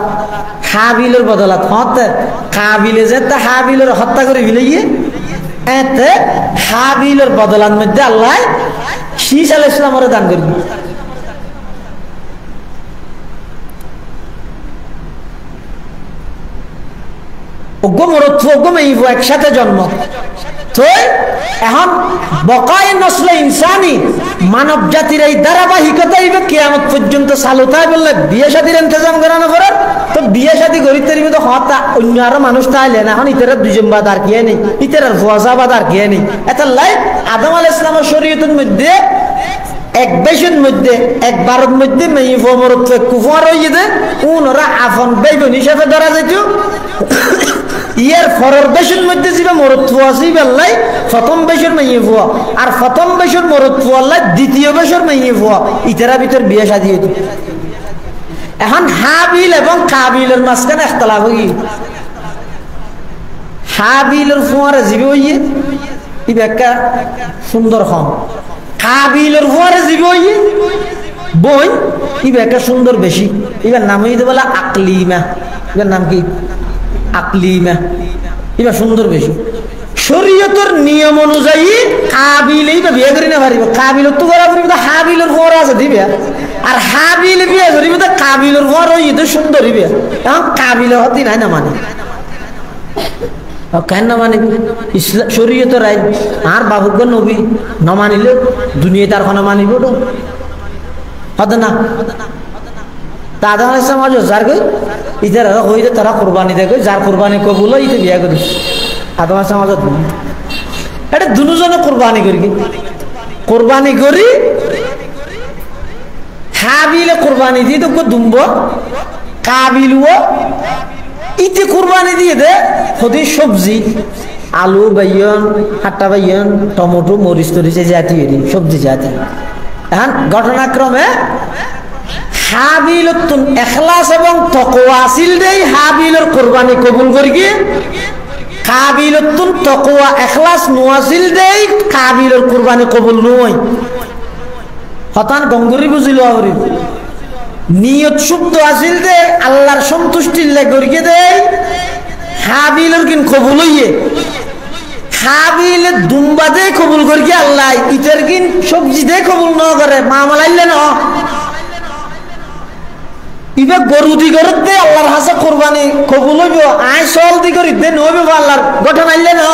Speaker 1: হাবিলের বদলাত হতে কাবিলে যেতে হাবিলের হত্যা করে ফেলিয়ে এতে হাবিলের বদলার মধ্যে আল্লাহ শীস আলাইহিস সালামের দান করবে একসাথে জন্ম তো এখন বকায়ে নসলে ইনসানি মানব জাতির এই ধারাবাহিকতাই কিয়ামত পর্যন্ত চালু তাই বললে বিয়ে শাদীর ইন্তজাম করানো করার তো বিয়ে শাদী করি তার মধ্যে হতা অন্য আরো মানুষ তাইলে না এখন ইতারা দুজন বাদ আর কে নেই ইতারার ফোয়াজা বাদ আর কে নেই এটা লাই আদম আলাইহিস সালামের শরীয়তের মধ্যে এক বেশের মধ্যে একবারের মধ্যে মেয়ে ফমরত কুফার হয়ে যায় ওনারা আফন বেগুন হিসাবে ধরা যেত ইয়ার ফরর বেশের মধ্যে ছিল মরত্ব আছে বেল্লাই প্রথম বেশের মেয়ে ফুয়া আর প্রথম বেশের মরত্ব আল্লাহ দ্বিতীয় বেশের মেয়ে ফুয়া ইতারা ভিতর বিয়ে শাদী হইত এখন হাবিল এবং কাবিলের মাঝখানে ইখতিলাফ হই হাবিলের ফুয়ারে জীবে হইয়ে ইবে একটা সুন্দর হম কাবিলের ফুয়ারে জীবে হইয়ে বই ইবে একটা সুন্দর বেশি ইবার নাম হইতে বলা আকলিমা ইবার নাম কি আকলিমা এবার সুন্দর বেশি শরীয়তের নিয়ম অনুযায়ী কাবিলেই তো বিয়ে করি না পারিব কাবিলত তো করা পারিব হাবিলের ফর আছে দিবে আর হাবিল বিয়ে করিব তো কাবিলের ফর ওই তো সুন্দর দিবে এখন কাবিল হতি নাই না মানে কেন না মানে ইসলাম শরীয়তের রায় আর বাবুগ নবী না মানিলে দুনিয়া তার খানা মানিব তো হতে না দাদা সমাজ যার গই ইধার হইতে তারা কুরবানি দেয় যার কুরবানি কবুল ইতে বিয়া করিস আদম সমাজত এটা দুজনে কুরবানি করি কুরবানি করি হাবিলে কুরবানি দিয়ে তো দুম্ব কাবিলও ইতে কুরবানি দিয়ে দে হদি সবজি আলু বাইয়ন হাট্টা বাইয়ন টমেটো মরিচ তরিচ জাতীয় সবজি জাতীয় এখন ঘটনাক্রমে হাবিলতুন ইখলাস এবং তাকওয়া আসিল দেই হাবিলের কুরবানি কবুল করি কি কাবিলতুন তাকওয়া ইখলাস নোয়াসিল দেই কাবিলের কুরবানি কবুল নয় হতান গঙ্গুরি বুঝিল আহরি নিয়ত শুদ্ধ আসিল দে আল্লাহর সন্তুষ্টির লে করিয়ে দেই হাবিলের কিন কবুল হইয়ে হাবিলের দুম্বা দে কবুল করিয়ে আল্লাহ ইতার কিন সবজি দে কবুল ন করে মামলাইলে না ইবে গরু দি করে দে আল্লাহর হাসে কোরবানি কবুল হইব আয় সল দি করে দে নইবে আল্লাহর গঠন আইলে না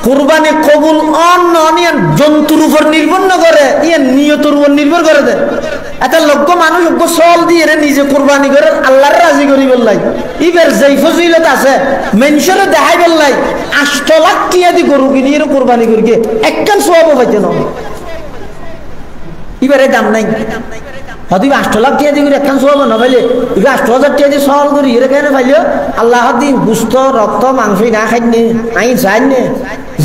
Speaker 1: কোরবানি কবুল অন্য অনিয়ন জন্তুর উপর নির্ভর না করে ইয়ান নিয়তের উপর নির্ভর করে দে এত লক্ষ মানুষ সল দিয়ে নিজে কোরবানি করে আল্লাহর রাজি করি বললাই ইবের যেই ফজিলত আছে মানুষের দেখাই বললাই 8 লাখ টিয়া দি গরু কিনি এর কোরবানি করি একখান সওয়াবও পাইতে না ইবারে দাম নাই হয়তো 8 লাখ টিয়া দি করে একখান সওয়াব না পাইলে ইবে 8,000 টিয়া দি সওয়াল করি এর কেন পাইলে আল্লাহ দিন গুস্ত রক্ত মাংস না খাইনি আই যাইনি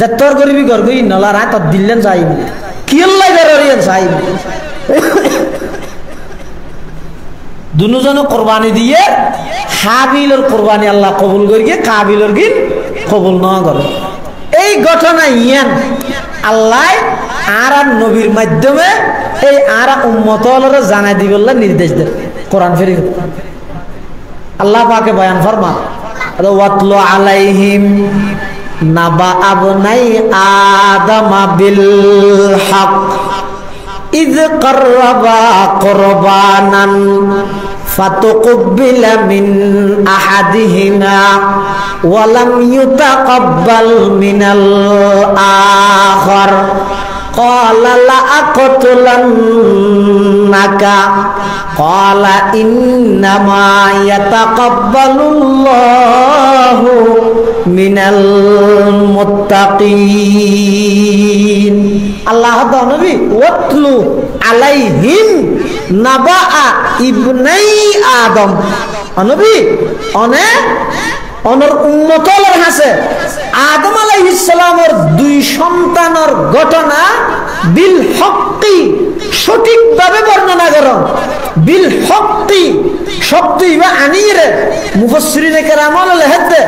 Speaker 1: যতর করিবি করবি নলা রাত দিলেন যাইনি কি আল্লাহ করিয়েন যাইনি দুজনে কোরবানি দিয়ে হাবিলের কোরবানি আল্লাহ কবুল করিয়ে কাবিলের গিন কবুল না করে এই ঘটনা ইয়ান আল্লাহ আর নবীর মাধ্যমে এই আর উম্মতলরে জানাই দিবেল্লা নির্দেশ দেন কোরআন শরীফ আল্লাহ পাকে বয়ান ফরমা ওয়াতলু আলাইহিম নাবা আবনাই আদম বিল হক إذ قربا قربانا فتقبل من أحدهما ولم يتقبل من الآخر قال لأقتلنك قال إنما يتقبل الله من المتقين আল্লাহ নবী ওয়াতলু আলাইহিম নাবা ইবনাই আদম নবী অনে অনর উম্মতলের হাসে আদম আলাইহিস সালামের 2 সন্তানের ঘটনা বিল হক্কি সঠিকভাবে বর্ণনা করো বিল হক্কি শব্দ ইবা আনিরে মুফাসসিরিনে কেরাম লেখতে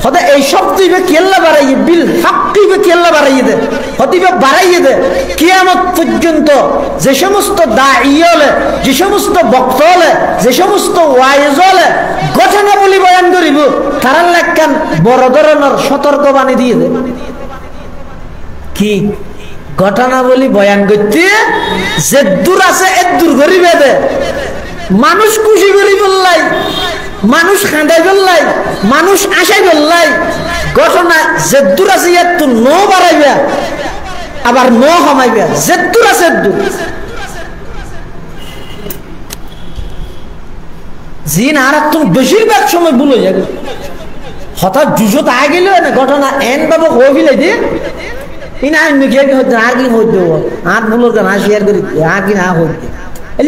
Speaker 1: হতে এই শব্দ ইবা কেল্লা বাড়াইয়ে বিল হক্কি ইবা কেল্লা বাড়াইয়ে দে হতে ইবা বাড়াইয়ে দে কিয়ামত পর্যন্ত যে সমস্ত দাঈ হলে যে সমস্ত বক্তা হলে যে সমস্ত ওয়াইজ হলে ঘটনা বলি বয়ান করিব তারা লেখান বড় ধরনের সতর্কবাণী দিয়ে দে কি ঘটনা বলি বয়ান করতে যে দূর আছে এর দূর করিবে দে মানুষ খুশি করি বললাই মানুষ খাঁদাই বললাই মানুষ আশাই বললাই ঘটনা যে দূর আছে ইয়ার তো ন বাড়াইবে আবার ন কমাইবে যে দূর আছে দূর জিন আর তুমি বেশিরভাগ সময় ভুলে যাবে হঠাৎ জুজত আগে গেল না ঘটনা এন বাবু হইলে দিয়ে ইনা মিখিয়ে কি হচ্ছে আর কি হইতে আর ভুলোর কেন শেয়ার করি আর কি না হইতে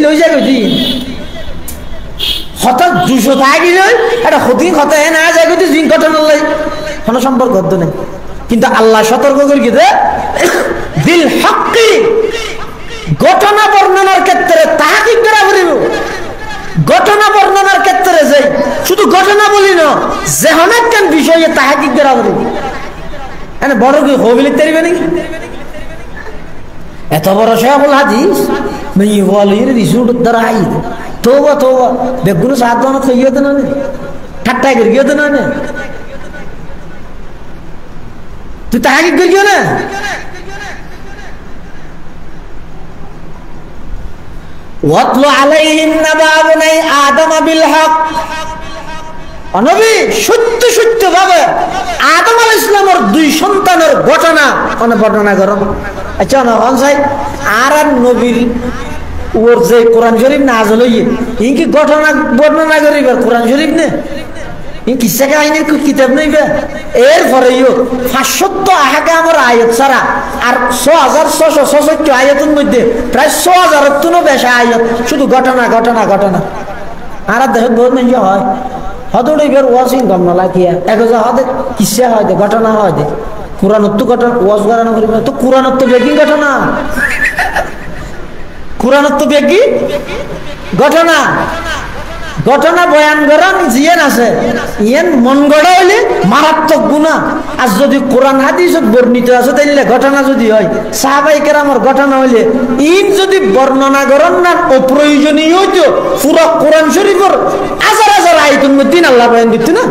Speaker 1: লই যাবে দি হঠাৎ জুজত আগে গেল এটা হতি হতে না যায় কিন্তু জিন ঘটনা লাই কোনো সম্পর্ক হতো না কিন্তু আল্লাহ সতর্ক করে গিয়ে বিল হক্কি ঘটনা বর্ণনার ক্ষেত্রে তাহাকিক করা করিব ঘটনা বর্ণনার ক্ষেত্রে যাই শুধু ঘটনা বলি না যে অনেক কেন বিষয়ে তাহাকিক করা করিব এনে বড় কি হবিলে তারিবে নাকি এত বড় শেখুল হাদিস মেয়ে বলির রিসুট দ্বারা আই তোবা তোবা বেগুনো সাধনা থইয়ে দেন না ঠাট্টাই করে গিয়ে দেন না তুই তাহাকিক করিও না ওয়াতলু আলাইহিম নাবা ইবনাই আদম বিল হক নবী সত্য সত্য ভাবে আদম আলাইহিস সালামের 2 সন্তানের ঘটনা বর্ণনা করো আচ্ছা না হনসাই আর নবীর ওর যে কোরআন শরীফ নাযিল হইয়ে ইনকি ঘটনা বর্ণনা করিবার কোরআন শরীফ নে ইন কিসা কাহিনীর কিতাব নইবে এরপরেও 500 আহকামের আয়াত ছাড়া আর 6666 আয়াতের মধ্যে প্রায় 6000 এর তুনো বেশি আয়াত শুধু ঘটনা ঘটনা ঘটনা আর দেখ বহুত মানুষ হয় হদড়ে বের ওয়াসিং গমনা লাকিয়া একজা হদে কিসা হয় দে ঘটনা হয় দে কুরআনত তো ঘটনা ওয়াজ করানো করিবে তো কুরআনত তো বেগি ঘটনা কুরআনত তো বেগি ঘটনা ঘটনা বয়ান করান জিয়ান আছে ইয়ান মন গড়া হইলে মারাত্মক গুনাহ আর যদি কোরআন হাদিসত বর্ণিত আছে তাইলে ঘটনা যদি হয় সাহাবায়ে কেরামের ঘটনা হইলে ইন যদি বর্ণনা করেন না অপ্রয়োজনীয় হইতো পুরো কোরআন শরীফের হাজার হাজার আয়াতের মধ্যে আল্লাহ বয়ান দিত না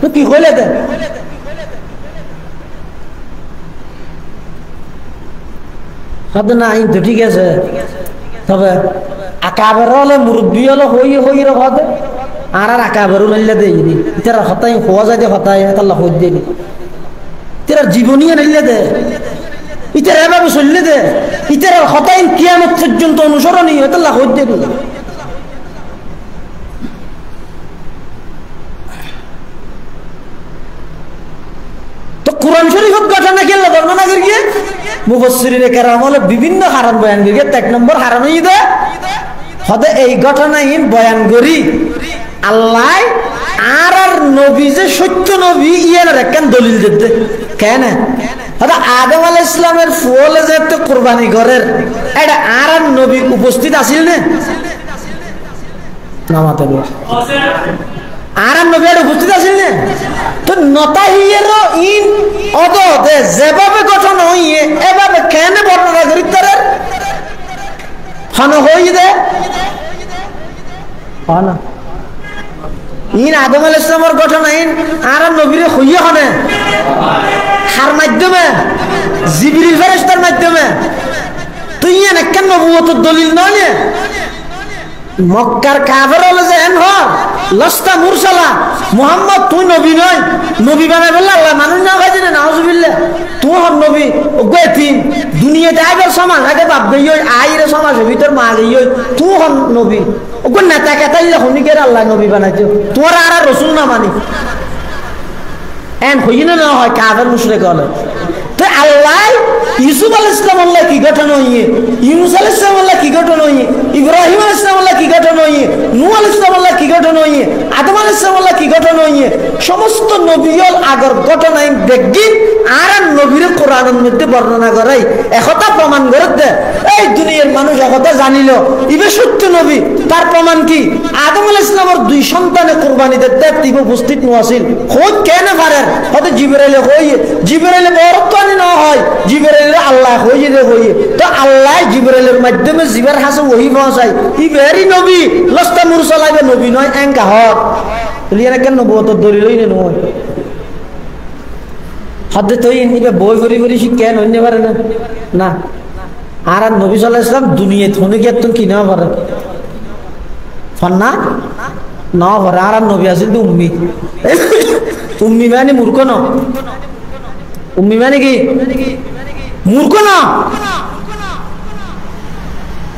Speaker 1: তো কি হইলে দেন সাধনা আইন তো ঠিক আছে তবে আকাবের হলে মুরব্বী হলে হই হই রে আর আকাবেরও নাইলে দেই নি তারা হতাই হওয়া যায় যে হতাই আল্লাহ হই দেনি তারা জীবনী নাইলে দে ইতার এভাবে চললে দে ইতার হতাই কিয়ামত পর্যন্ত অনুসরণীয় আল্লাহ হই দেনি তো কোরআন শরীফত ঘটনা কেলা বর্ণনা করিয়ে মুফাসসিরিনে কেরাম হলে বিভিন্ন কারণ বয়ান করিয়ে এক নম্বর কারণ হই দে হতে এই ঘটনাহীন বয়ান করি আল্লাহ আর নবী যে সত্য নবী ইয়ার একখান দলিল দিতে কেন হতে আদম আলাইহিস সালামের ফুলে যে তো কুরবানি করের এটা আর নবী উপস্থিত আছিল না নামাতে আর নবী উপস্থিত আছিল না তো নতাহিয়ের ইন অদ যেভাবে গঠন হইয়ে এভাবে কেন বর্ণনা করি তার হন হই দে না ইন আদম আলাইহিস সালামের ঘটনা ইন আর নবীরে হইয়া হনে হার মাধ্যমে জিবরিল ফেরেশতার মাধ্যমে তুই এন কেন নবুয়তের দলিল নয় মক্কার কাফের হলো যে এন হ লস্তা মুরসালা মুহাম্মদ তুই নবী নয় নবী বানাই বললা আল্লাহ মানুষ না খাইছে না নাউজুবিল্লাহ তুই হন নবী ওগে তিন দুনিয়াতে আইবার সমাজ আগে বাপ গই আইরে সমাজ ভিতর মা গই তুই হন নবী ওগে নেতা কেতাইলে হনিকের আল্লাহ নবী বানাইছো তোরা আর রাসূল না মানি এন হইনা না হয় কাফের মুশরিক হলো তো আল্লাহ ইউসুফ আলাইহিস সালাম আল্লাহ কি ঘটনা হইয়ে ইউনূস আলাইহিস সালাম আল্লাহ কি ঘটনা হইয়ে ইব্রাহিম আলাইহিস সালাম আল্লাহ কি ঘটনা হইয়ে নূহ আলাইহিস সালাম আল্লাহ কি ঘটনা হইয়ে আদম আলাইহিস সালাম আল্লাহ কি ঘটনা হইয়ে সমস্ত নবীল আগর ঘটনাই দেখি আর নবীর কোরআনের মধ্যে বর্ণনা করাই একথা প্রমাণ করে দে এই দুনিয়ার মানুষ একথা জানিল ইবে সত্য নবী তার প্রমাণ কি আদম আলাইহিস সালামের দুই সন্তানে কুরবানি দিতে তিনি উপস্থিত নছিল খোদ কেন পারে হতে জিবরাইল হইয়ে জিবরাইল বরতনি না হয় জিবরাইল আল্লাহ হইয়ে দে হইয়ে তো আল্লাহ জিবরাইলের মাধ্যমে জিবার হাসে ওহি পৌঁছায় ই ভেরি নবী লস্তা মুরসালাইবে নবী নয় এঙ্কা হক লিয়ার কেন নবুয়তের দলিলই নয় হতে তো ইবে বই ভরি ভরি শিক্ষা হইতে পারে না না আর নবী সাল্লাল্লাহু আলাইহি ওয়াসাল্লাম দুনিয়ায় থনে কি তুই কিনা পারে ফন্না না পারে আর নবী আছে তো উম্মি উম্মি মানে মূর্খ না উম্মি মানে কি মূর্খ না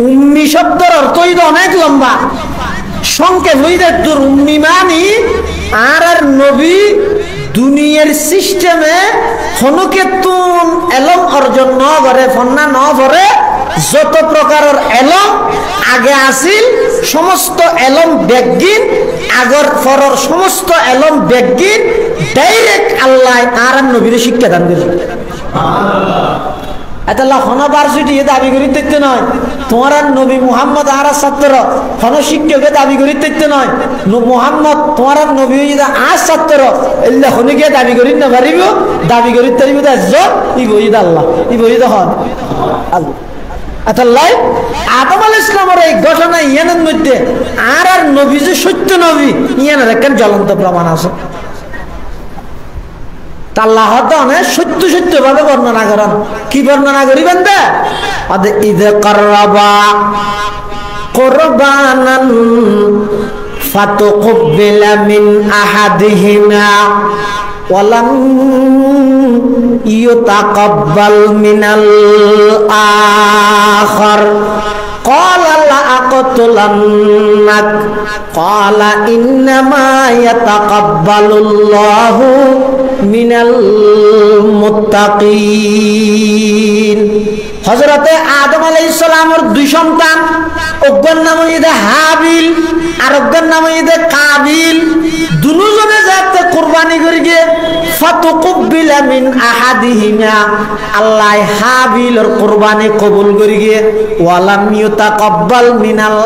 Speaker 1: উম্মি শব্দের অর্থই তো অনেক লম্বা সংক্ষেপ হইতে তোর উম্মি মানি আর নবী দুনিয়ার সিস্টেমে হনুকেতুন এলম অর্জন ন করে ফন্না ন করে যত প্রকারের এলম আগে আসিল সমস্ত এলম বেগিন আগর ফরর সমস্ত এলম বেগিন ডাইরেক্ট আল্লাহ আর নবীর শিক্ষা দান দিল আল্লাহ হনভার্সিটি দাবি করি দেখতে নয় তোমার নবী মুহাম্মদ আর ছাত্র হন শিক্ষকে দাবি করি দেখতে নয় মুহাম্মদ তোমার নবী আর ছাত্র এল্লা হনিকে দাবি করি না পারিব দাবি করি তারিব একজন ই বই আল্লাহ ই বই হন আল্লাহ আল্লাহ আদম আলাইহিস সালামের এই ঘটনা ইয়ানের মধ্যে আর নবী যে সত্য নবী ইয়ানের একটা জ্বলন্ত প্রমাণ আছে আল্লাহ সত্য সত্য ভাবে বর্ণনা করেন কি বর্ণনা করিবেন দে ইযা কাররাবা কুরবানান ফাতুকবিলা মিন আহাদিহিমা ওয়ালাম ইউতাকাব্বাল মিনাল আখার قال لأقتلنك قال إنما يتقبل الله من المتقين হযরতে আদম আলাইহিস সালামের দুই সন্তান ওগর নাম হইছে হাবিল আর ওগর নাম হইছে কাবিল দুজনে যাতে কুরবানি করি গিয়ে ফাতুকবিলা মিন আহাদিহিমা আল্লাহ হাবিলের কুরবানি কবুল করি গিয়ে ওয়ালাম ইউতাকাব্বাল মিনাল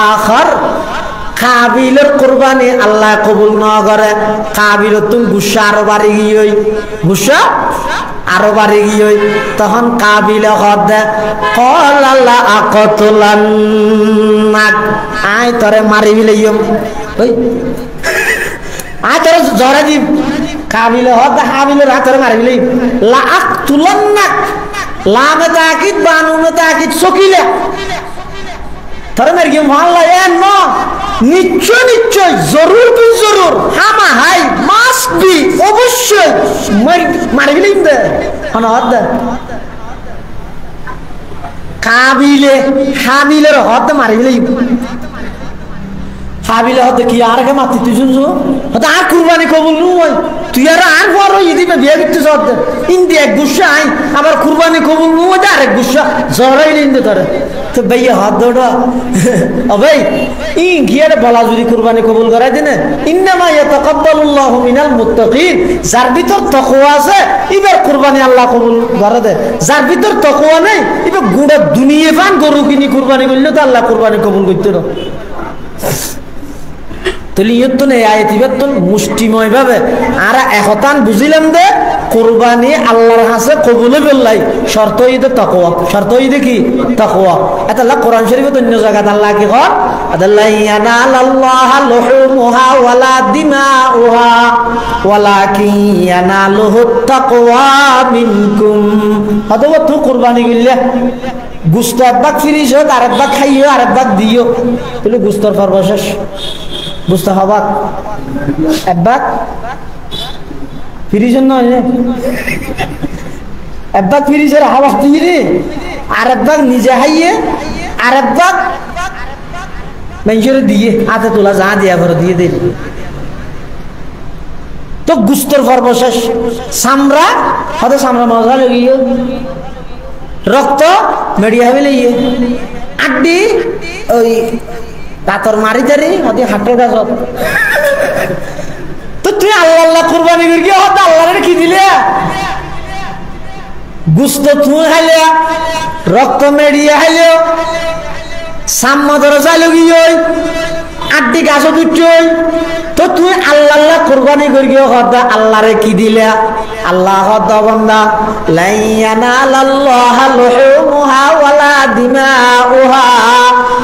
Speaker 1: আখার কাবিলের কুরবানি আল্লাহ কবুল না করে কাবিলের তুমি গুসা আরো বাড়ি গিয়ে গুসা আরো বাড়ি গিয়ে তখন কাবিলে হদে কল আল্লাহ আকতুলান্নাক আয় তোরে মারি বিলেইম ওই আয় তোরে জরে দিব কাবিলে হদে হাবিলের হাতরে মারি বিলেইম লা আকতুলান্নাক লামে তাকিদ বানুমে তাকিদ সকিলা তারা মেরে গিয়ে মাল্লা ন নিশ্চয় নিশ্চয় জরুর কি জরুর হামা হাই মাস্ট বি অবশ্যই মারি গেলেন দে অনহদ দে কাবিলে হাবিলের হদ মারি গেলেন হাবিলে হতে কি আর কে মাতি তুই শুনছো হতে আর কুরবানি কবুল নয় তুই আর বড় ইদিবে বিয়ে করতে সদ ইন্দি এক গুসা আই আবার কুরবানি কবুল নয় আর এক গুসা জরাই লিন্দে ধরে তো ভাইয়া হাত দৌড়া ও ভাই ই গিয়ারে বলা যদি কুরবানি কবুল করাই দিনে ইন্নামা ইয়াতাকাব্বালুল্লাহু মিনাল মুত্তাকিন যার ভিতর তাকওয়া আছে এবার কুরবানি আল্লাহ কবুল করে দে যার ভিতর তাকওয়া নেই এবার গোটা দুনিয়া ফান গরু কিনি কুরবানি করলে তো আল্লাহ কুরবানি কবুল করতে না মুষ্টিময় ভাবে আর একতান বুঝিলাম দে কুরবানি আল্লাহর কাছে কবুলে বললাই শর্ত ঈদে তাকওয়া শর্ত ঈদে কি তাকওয়া এটা আল্লাহ কোরআন শরীফে অন্য জায়গায় আল্লাহ কি কর আল্লাহ ইয়ানালাল্লাহ লুহুমুহা ওয়ালা দিমাউহা ওয়ালাকিন ইয়ানালুহুত তাকওয়া মিনকুম অথবা তুই কুরবানি করলে গুস্ত একবার ফিরিস হোক আর একবার খাইও আর একবার দিও তাহলে গুস্তর সর্বশেষ বুঝতে হবাক একবার ফিরিস নয় একবার ফিরিসের হাওয়া দিয়ে আর একবার নিজে হাইয়ে আর একবার মানুষের দিয়ে হাতে তোলা যা দিয়া ভরে দিয়ে দিল তো গুস্তর সর্বশেষ চামড়া হয়তো চামড়া মজা লাগিয়ে রক্ত মেডিয়া হইলে আড্ডি ওই পাথর মারি দারি হতে হাটের গাছত তো তুই আল্লাহ আল্লাহ কুরবানি করি হতে আল্লাহরে কি দিলে গুস্ত তুই খাইলে রক্ত মেডিয়া খাইলে সাম্মা ধরে চাইলো গিয়ে আড্ডি গাছত উঠছই তো তুই আল্লাহ আল্লাহ কুরবানি করি হতে আল্লাহরে কি দিলে আল্লাহ হদ বান্দা লা ইয়ানালাল্লাহু লুহুমুহা ওয়ালা দিমাউহা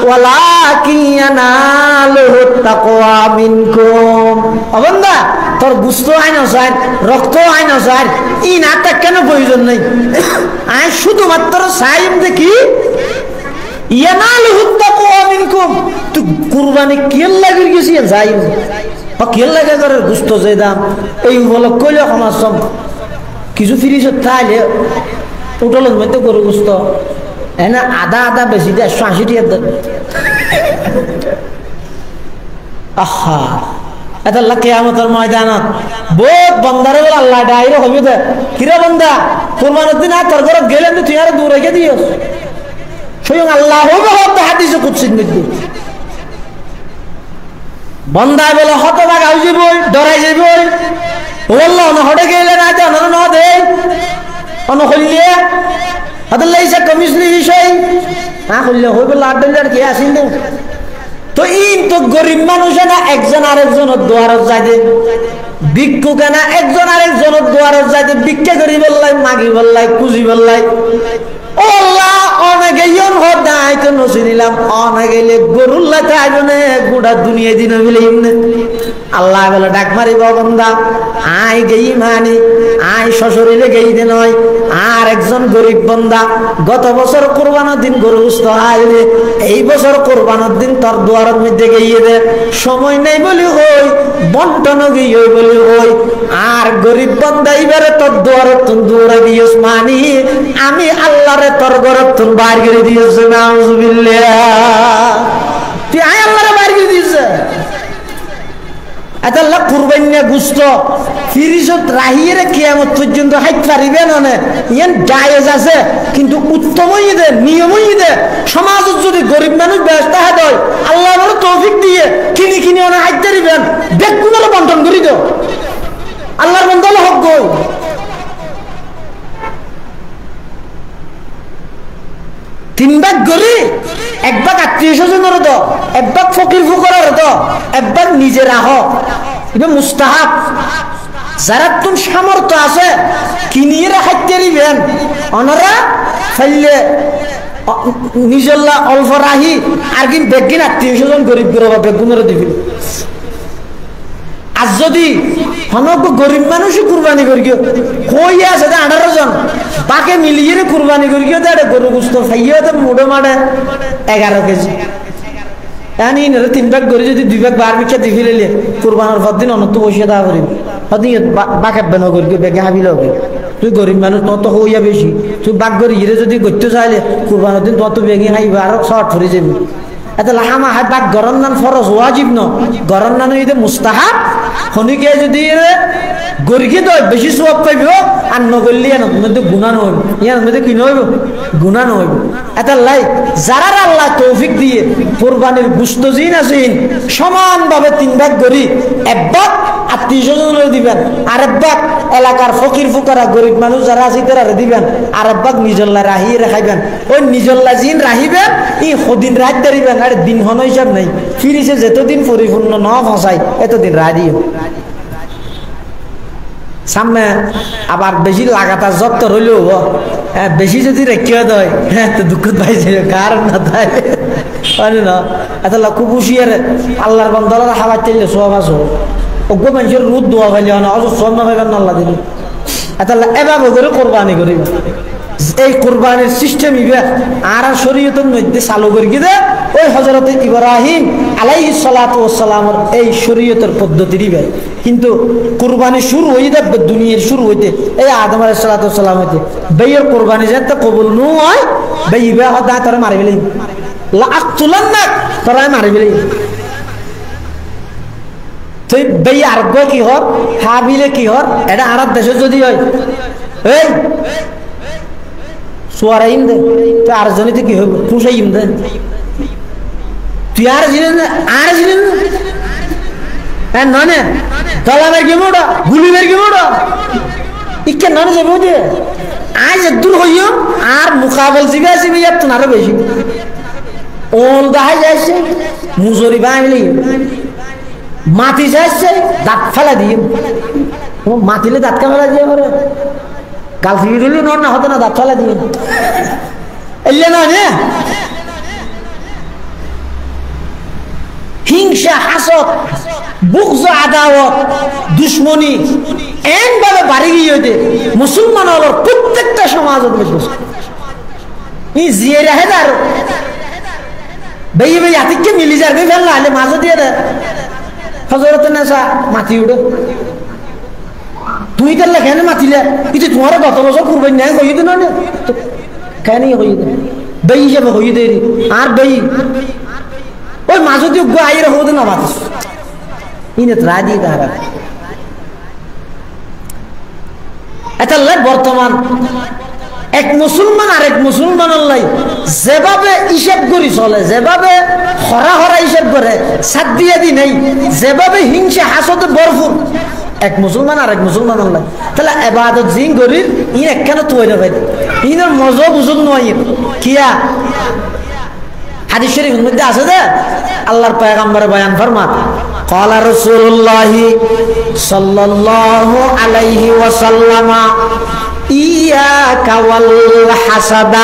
Speaker 1: ওয়ালাকিন ইয়ানালুহুত তাকওয়া মিনকুম ও বান্দা তোর গুস্ত আইন চাই রক্ত আইন চাই ই নাটা কেন প্রয়োজন নেই আই শুধুমাত্র চাইম দেখি ইয়ানালুহুত তাকওয়া মিনকুম তুই কুরবানি কেন লাগি গেছি যাইম কেন লাগে করে গুস্ত যে দাম এই উপলক্ষ কইলে আমার সব কিছু ফিরিস তাইলে উঠলের মধ্যে গরু গুস্ত না আধা আধা বেশি দিয়ে 180 টাকা দেন আহা এটা আল্লাহ কিয়ামতের ময়দানত বহুত বান্দারে বলে আল্লাহ ডাইরে হইবে দে কিরে বান্দা কুরবানির দিন আর তোর ঘরে গেলেন তুই আর দূরে গিয়ে দিও স্বয়ং আল্লাহ হবে হতে হাদিসে কুদসির মধ্যে বন্দায় বলে হতবাক হয়ে যাবই ডরাই যাবই বললো না হটে গেলে না জানো না দে অনহল্যে আদল্লাইসা কমিশনি বিষয় না হইলে হইব লাড্ডার কি আসিন না তো ইন তো গরিব মানুষ না একজন আরেকজনের দুয়ারে যাইতে ভিক্ষুক না একজন আরেকজনের দুয়ারে যাইতে ভিক্ষা করি বললাই মাগি বললাই খুঁজি বললাই ও আল্লাহ অনেকে ইয়ন হদাই তো নসি নিলাম অনেকে গরুল্লা চাইজনে গোটা দুনিয়া দিন বলে আল্লাহ বলে ডাক মারি বান্দা আই গেই মানি আই শ্বশুরিলে গেই দে নয় আর একজন গরিব বন্দা গত বছর কোরবানোর দিন গরু সুস্থ আইলে এই বছর কোরবানোর দিন তোর দুয়ারের মধ্যে গিয়ে দে সময় নেই বলি হই বন্টন গিয়ে বলি হই আর গরিব বন্দা এবারে তোর দুয়ারের তুন দৌড়ে দিয়েছ মানি আমি আল্লাহরে তোর ঘরের তুন বাইর করে দিয়েছে নাউজুবিল্লাহ তুই আয় আল্লাহরে বাইর করে দিয়েছে আল্লাহ কুরবানি গুস্ত ফিরিজত রাহিয়ে কিয়ামত পর্যন্ত হাইত পারিবে না ইয়ান জায়েজ আছে কিন্তু উত্তমই দে নিয়মই দে সমাজত যদি গরিব মানুষ ব্যস্ত হয় আল্লাহ বড় তৌফিক দিয়ে কিনি কিনি অনেক হাইত পারিবেন বেগুনের বন্টন করি দাও আল্লাহর বন্ধ হক গো তিন ভাগ গরি এক ভাগ আত্মীয় স্বজনের তো এক ভাগ ফকির ফুকরের তো এক ভাগ নিজের আহ এটা মুস্তাহাব যারা তুমি সামর্থ্য আছে কিনিয়ে খাইতে দিবেন অনারা ফেললে নিজল্লা অল্প রাহি আর কিন্তু বেগিন আত্মীয় স্বজন গরিব গরিব বেগুনের দিবেন আর যদি হনক গরিব মানুষই কুরবানি করি কই আছে 18 জন বাকে মিলিয়ে কুরবানি করি গরু গুস্ত খাইয়ে মোড়ে মাঠে 11 কেজি এখন ইনারে 3 ভাগ করে যদি 2 ভাগ বার বিক্ষা দিয়ে ফেলে কুরবানোর পর দিন অনত বসে দেওয়া করিব হদিন বাকাব্বে নগর বেগে হাবিল হবে তুই গরিব মানুষ তত হইয়া বেশি তুই বাক করে হিরে যদি করতে চাইলে কুরবানোর দিন তত বেগে হাইবে আরো শর্ট ফুরে যাবি এত লাহামা হাত বাক গরম নান ফরজ ওয়াজিব ন গরম নান হইতে মুস্তাহাব হনিকে যদি গরিকে তো বেশি সওয়াব পাইব আর নগরলি এর মধ্যে গুনাহ নয় ইয়ার মধ্যে কি নইব গুনাহ নইব এত লাই যারা আল্লাহ তৌফিক দিয়ে কুরবানির গোশত জিন আছেন সমানভাবে 3 ভাগ করি এক ভাগ আত্মীয়স্বজনদের দিবেন আর এক ভাগ এলাকার ফকির ফুকারা গরিব মানুষ যারা আছে তারা দিবেন আর এক ভাগ নিজল্লা রাহিয়ে রাখাইবেন ওই নিজল্লা জিন রাহিবেন ই হদিন রাত ধরিবেন আর দিন হন হিসাব নাই ফিরিছে যতদিন পরিপূর্ণ ন ফসাই এতদিন রাত দিও সামনে আবার বেশি লাগাতার যত রইলেও বেশি যদি রেখে দেয় হ্যাঁ তো দুঃখ পাইছে কারণ না তাই না এত খুব হুশিয়ার আল্লাহর বন্ধরা হাওয়া চাইলে সব আসো অজ্ঞ মানুষের রোদ দোয়া খাইলে না অত সব না পাইবেন না আল্লাহ দিলে এত এভাবে করে কোরবানি করিব এই কোরবানির সিস্টেম ইবে আর শরীয়তের মধ্যে চালু করে গিয়ে ওই হযরত ইব্রাহিম আলাইহিস সালাতু ওয়াস সালামের এই শরীয়তের পদ্ধতি দিবে কিন্তু কুরবানি শুরু হই যাবে দুনিয়ার শুরু হইতে এই আদম আলাইহিস সালাতু ওয়াস সালাম হইতে বেয়ের কুরবানি যেতে কবুল নয় বেইবা হদা তার মারি ফেলি লা আকতুলান্নাক তারা মারি ফেলি তো বেই আরব কি হর হাবিলে কি হর এটা আরব দেশে যদি হয় এই সোয়ারাইম দে তো আর জনিতে কি হবে পুষাইম দে তুই আর জিনেন হ্যাঁ ননে তলামের কি মোড়া গুলিমের কি মোড়া ইকে ননে যাবো দে আজ দূর হইও আর মুকাবল জিবে আসিবি আর তো আরো বেশি ওল দাহাই যাচ্ছে মুজরি বাঙালি মাটি যাচ্ছে দাঁত ফেলা দিয়ে মাটিলে দাঁত কামড়া দিয়ে করে কাল ফিরে দিলি না হতো না দাঁত ফেলা দিয়ে এলে না হিংসা হাসদ বুগজ আদাওয়াত দুশ্মনী এমনভাবে বাড়ি গিয়ে মুসলমান হল প্রত্যেকটা সমাজত ই জিয়ে রাহে আর বেয়ে বেয়ে হাতিকে মিলি যাবে ফেললা হলে মাঝে দিয়ে দেয় হজরত নেশা মাতি উঠে তুই তাহলে কেন মাতিলে কিন্তু তোমার গত বছর কুরবানি নাই হইয়ে দিন না কেন হইয়ে দেন বেই হিসাবে হইয়ে দেরি আর বেই ওই মাঝে দিয়ে আইরে হতে না মাতিস ইনে রাজি তারা এটা বর্তমান এক মুসলমান আর এক মুসলমান যেভাবে হিসাব করি চলে যেভাবে হরা হরা হিসাব করে সাত দিয়ে দি নেই যেভাবে হিংসা হাসতে ভরপুর এক মুসলমান আর এক মুসলমান তাহলে এবাদত জিন করির ইন একখানে তৈরি হয় ইনের মজা বুঝুক নয় কিয়া হাদিস শরীফের মধ্যে আছে যে আল্লাহর পয়গম্বর বয়ান ফরমান قال رسول الله صلى الله عليه وسلم إياك والحسد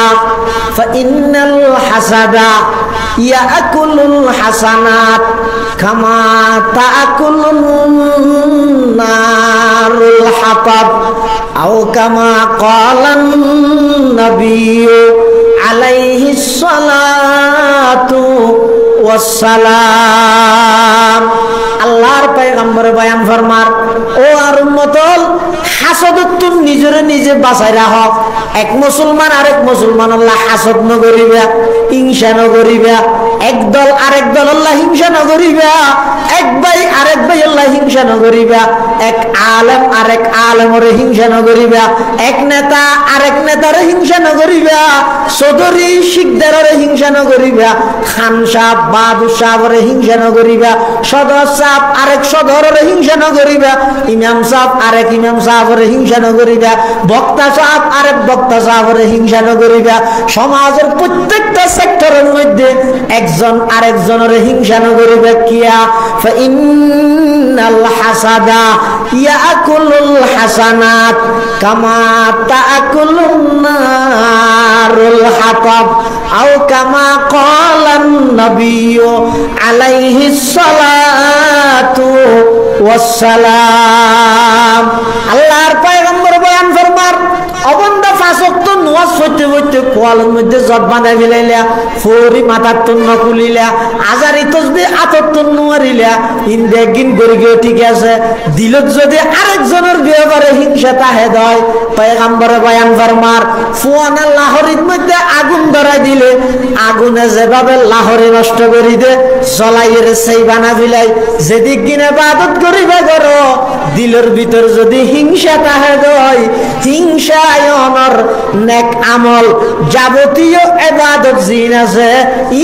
Speaker 1: فإن الحسد يأكل الحسنات كما تأكل النار الحطب أو كما قال النبي عليه الصلاة والسلام আল্লাহর পয়গম্বর বয়ান ফরমার ও আর উম্মতল হাসদত নিজরে নিজে বাঁচাই রাখো এক মুসলমান আরেক মুসলমান আল্লাহ হাসদ ন করিবা হিংসা ন করিবা একদল আরেক দল আল্লাহ হিংসা ন করিবা এক ভাই আরেক ভাই আল্লাহ হিংসা ন করিবা এক আলেম আরেক আলেমরে হিংসা ন করিবা এক নেতা আরেক নেতারে হিংসা ন করিবা চৌধুরী শিকদারের হিংসা ন করিবা খান সাহেব বাহাদুর সাহেবরে হিংসা ন করিবা সদর সাহেব আরেক সদরের হিংসা ন করিবা ইমাম সাহেব আরেক ইমাম সাহেবরে হিংসা ন করিবা বক্তা সাহেব আরেক বক্তা সাহেবরে হিংসা ন করিবা সমাজের প্রত্যেকটা সেক্টরের মধ্যে একজন আরেকজনের হিংসা ন করিবা কিয়া ফাইন্নাল হাসাদা ইয়াকুলুল হাসানাত কামা তাকুলুন নারুল হাতাব আও কামা ক্বালান নবিয়্যু আলাইহিস সালাতু ওয়াস সালাম আল্লাহর পয়গম্বর বয়ান ফরমার অবন্ধা ফাঁস ওয়াক্ত নামাজ পড়তে পড়তে কোয়ালের মধ্যে জট বাঁধা ফেলাইলা ফরি মাথার তন্ন খুলিলা আজারি তসবি আতর তন্ন মারিলা ইন্দে একদিন গড়ি গিয়ে ঠিক আছে দিলত যদি আরেকজনের ব্যাপারে হিংসা তাহে দেয় পয়গম্বরে বয়ান ফরমার ফুয়ানা লাহরির মধ্যে আগুন ধরাই দিলে আগুনে যেভাবে লাহরি নষ্ট করে দে জ্বলাইয়ের সেই বানা ফেলাই যেদিক কিনে ইবাদত করিবে করো দিলের ভিতর যদি হিংসা তাহে দেয় হিংসায় অনর নেক আমল যাবতীয় ইবাদত জিন আছে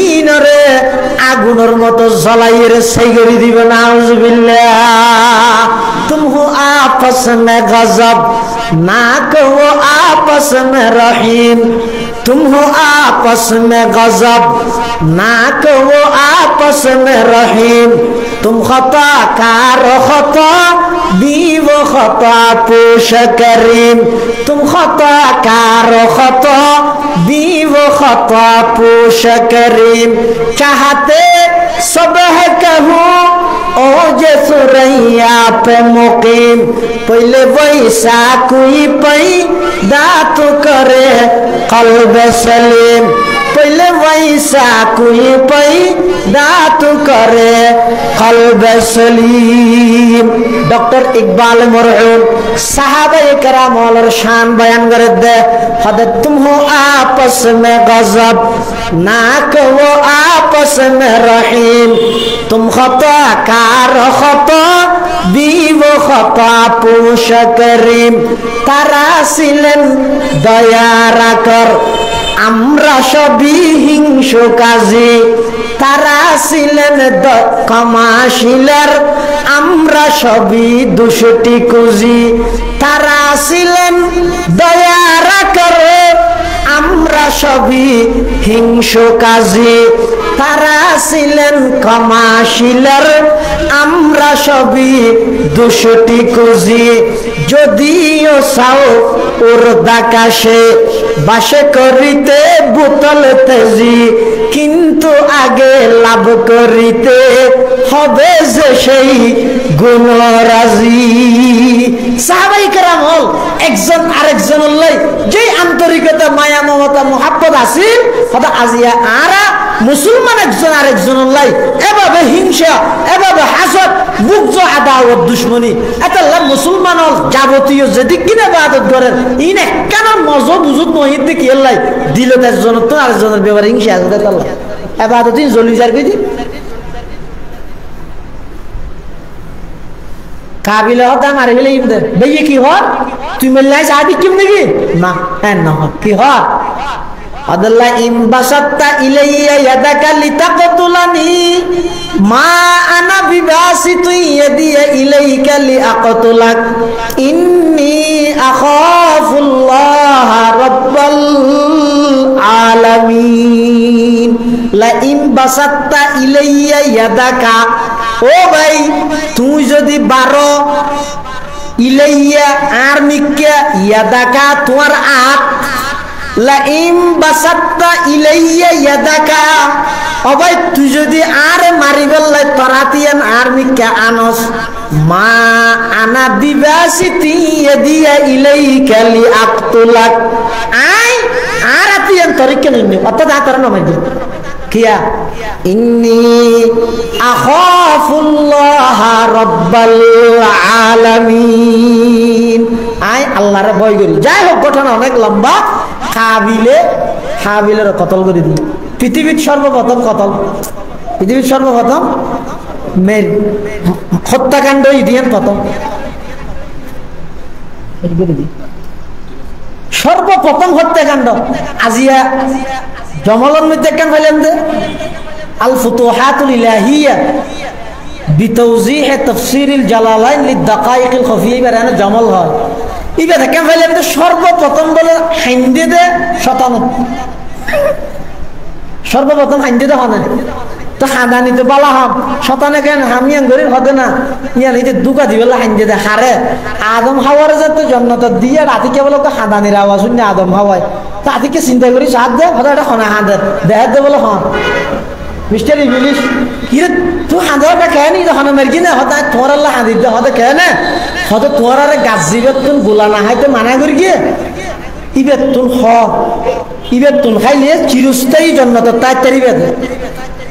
Speaker 1: ইনরে আগুনের মতো জ্বলাইয়ের সেই করে দিবে নাউজুবিল্লাহ तुम हो आपस में गजब ना कहो आपस में रहीम तुम हो आपस में गजब ना कहो आपस में रहीम तुम खता कार खता भी वो खता पोश करीम तुम खता कार खता भी वो खता पोश करीम चाहते सब है कहूँ ओ जे सुरैया पे मुकीम पहले वैसा कोई पई दात करे कल्ब सलीम पहले वैसा कोई पई दात करे कल्ब सलीम डॉक्टर इकबाल मरहूम साहबा इकराम और शान बयान कर दे हद तुम हो आपस में गजब ना कहो आपस में रहीम तुम खता कार खता बीव खता पोश करीम तारा सिलेन दया राकर আমরা সবই হিংস কাজী তারা ছিলেন কমাশিলার আমরা সবই দুশটি কুজি তারা ছিলেন দয়া রাখার আমরা সবই হিংস কাজী তারা ছিলেন কমাশিলার আমরা সবই দুশটি কুজি যদিও চাও ওর দাকাশে বাসে করিতে বোতল তেজি কিন্তু আগে লাভ করিতে হবে যে সেই গুণরাজি সাহাবায়ে কেরাম হল একজন আরেকজনের লাই যে আন্তরিকতা মায়া মমতা মোহাব্বত আছিল হয়তো আজিয়া আরা মুসলমান একজন আরেকজনের লাই এভাবে হিংসা এভাবে হাসদ বুকজ আদাওয়াত দুশমনী এটা মুসলমান হল যাবতীয় যেদিক কিনা ইবাদত করেন ইনে কেন মজা বুঝুত নহিত দেখি এলাই দিল একজনের তো আরেকজনের ব্যাপারে হিংসা আছে আল্লাহ ইবাদত জ্বলি যার কই দি কাবিল হতা মারি গেলে ইমদের বেয়ে কি হর তুই মেলাই সাদি কিম নাকি না হ্যাঁ না কি হর আদাল্লাহ ইমবাসাত্তা ইলাইয়া ইয়াদাকা লিতাকতুলানি মা আনা বিবাসিতু ইয়াদিয়া ইলাইকা লিআকতুলাক ইন্নী আখাফুল্লাহ রাব্বাল আলামিন লা ইমবাসাত্তা ইলাইয়া ইয়াদাকা ও ভাই তুই যদি বারো ইলাইয়া আর মিক্কা ইয়াদাকা তোমার আত লাইম বাসাত্তা ইলাইয়া ইয়াদাকা অবাই তুই যদি আর মারিবেলাই তরাতিয়ান আর মিক্কা আনস মা আনা বিবাসিতি ইয়াদিয়া ইলাইকা লিআকতুলাক আই আর আতিয়ান তরিকা নিনি অর্থাৎ আতর না মাইদি কিয়া ইন্নী আখাফুল্লাহ রাব্বাল আলামিন আই আল্লাহর ভয় করি যাই হোক ঘটনা অনেক লম্বা হাবিলের কতল করে দিল পৃথিবীর সর্বপ্রথম কতল পৃথিবীর সর্বপ্রথম মের হত্যাকাণ্ড ইতিহাস প্রথম সর্বপ্রথম হত্যাকাণ্ড আজিয়া জমলের মধ্যে কেন পাইলেন যে আল ফুতুহাতুল ইলাহিয়া বিতাওজিহ তাফসিরুল জালালাইন লিদাকাইকিল খফিয়া বারানা জমল হয় ইবে কেন পাইলেন যে সর্বপ্রথম বলে হাইন্দে দে শতানত সর্বপ্রথম হাইন্দে দে হনে তো খাদানি তো বালা হাম শতানে কেন হামিয়ান গরিব হতে না ইয়ান এই দুকা দিবেলা হাইন্দে দে হারে আদম হাওয়ার যত জন্নত দিয়ে রাতে কেবল তো খাদানির আওয়াজ শুনে আদম হাওয়ায় তাদেরকে চিন্তা করি সাথ দে হয়তো এটা খনা হাঁদে দেখার দে বলে হন মিস্টার ইংলিশ কিরে তুই হাঁদাটা খেয়ে নি যখন মেরকি না হয়তো তোমার আল্লাহ হাঁদি দে হয়তো খেয়ে না হয়তো তোমার আরে গাছ জিবে তুমি গোলা না হয় তো মানা করি গিয়ে ইবেতুন হ ইবেতুন খাইলে চিরস্থায়ী জন্নত তাড়াতাড়ি বেদে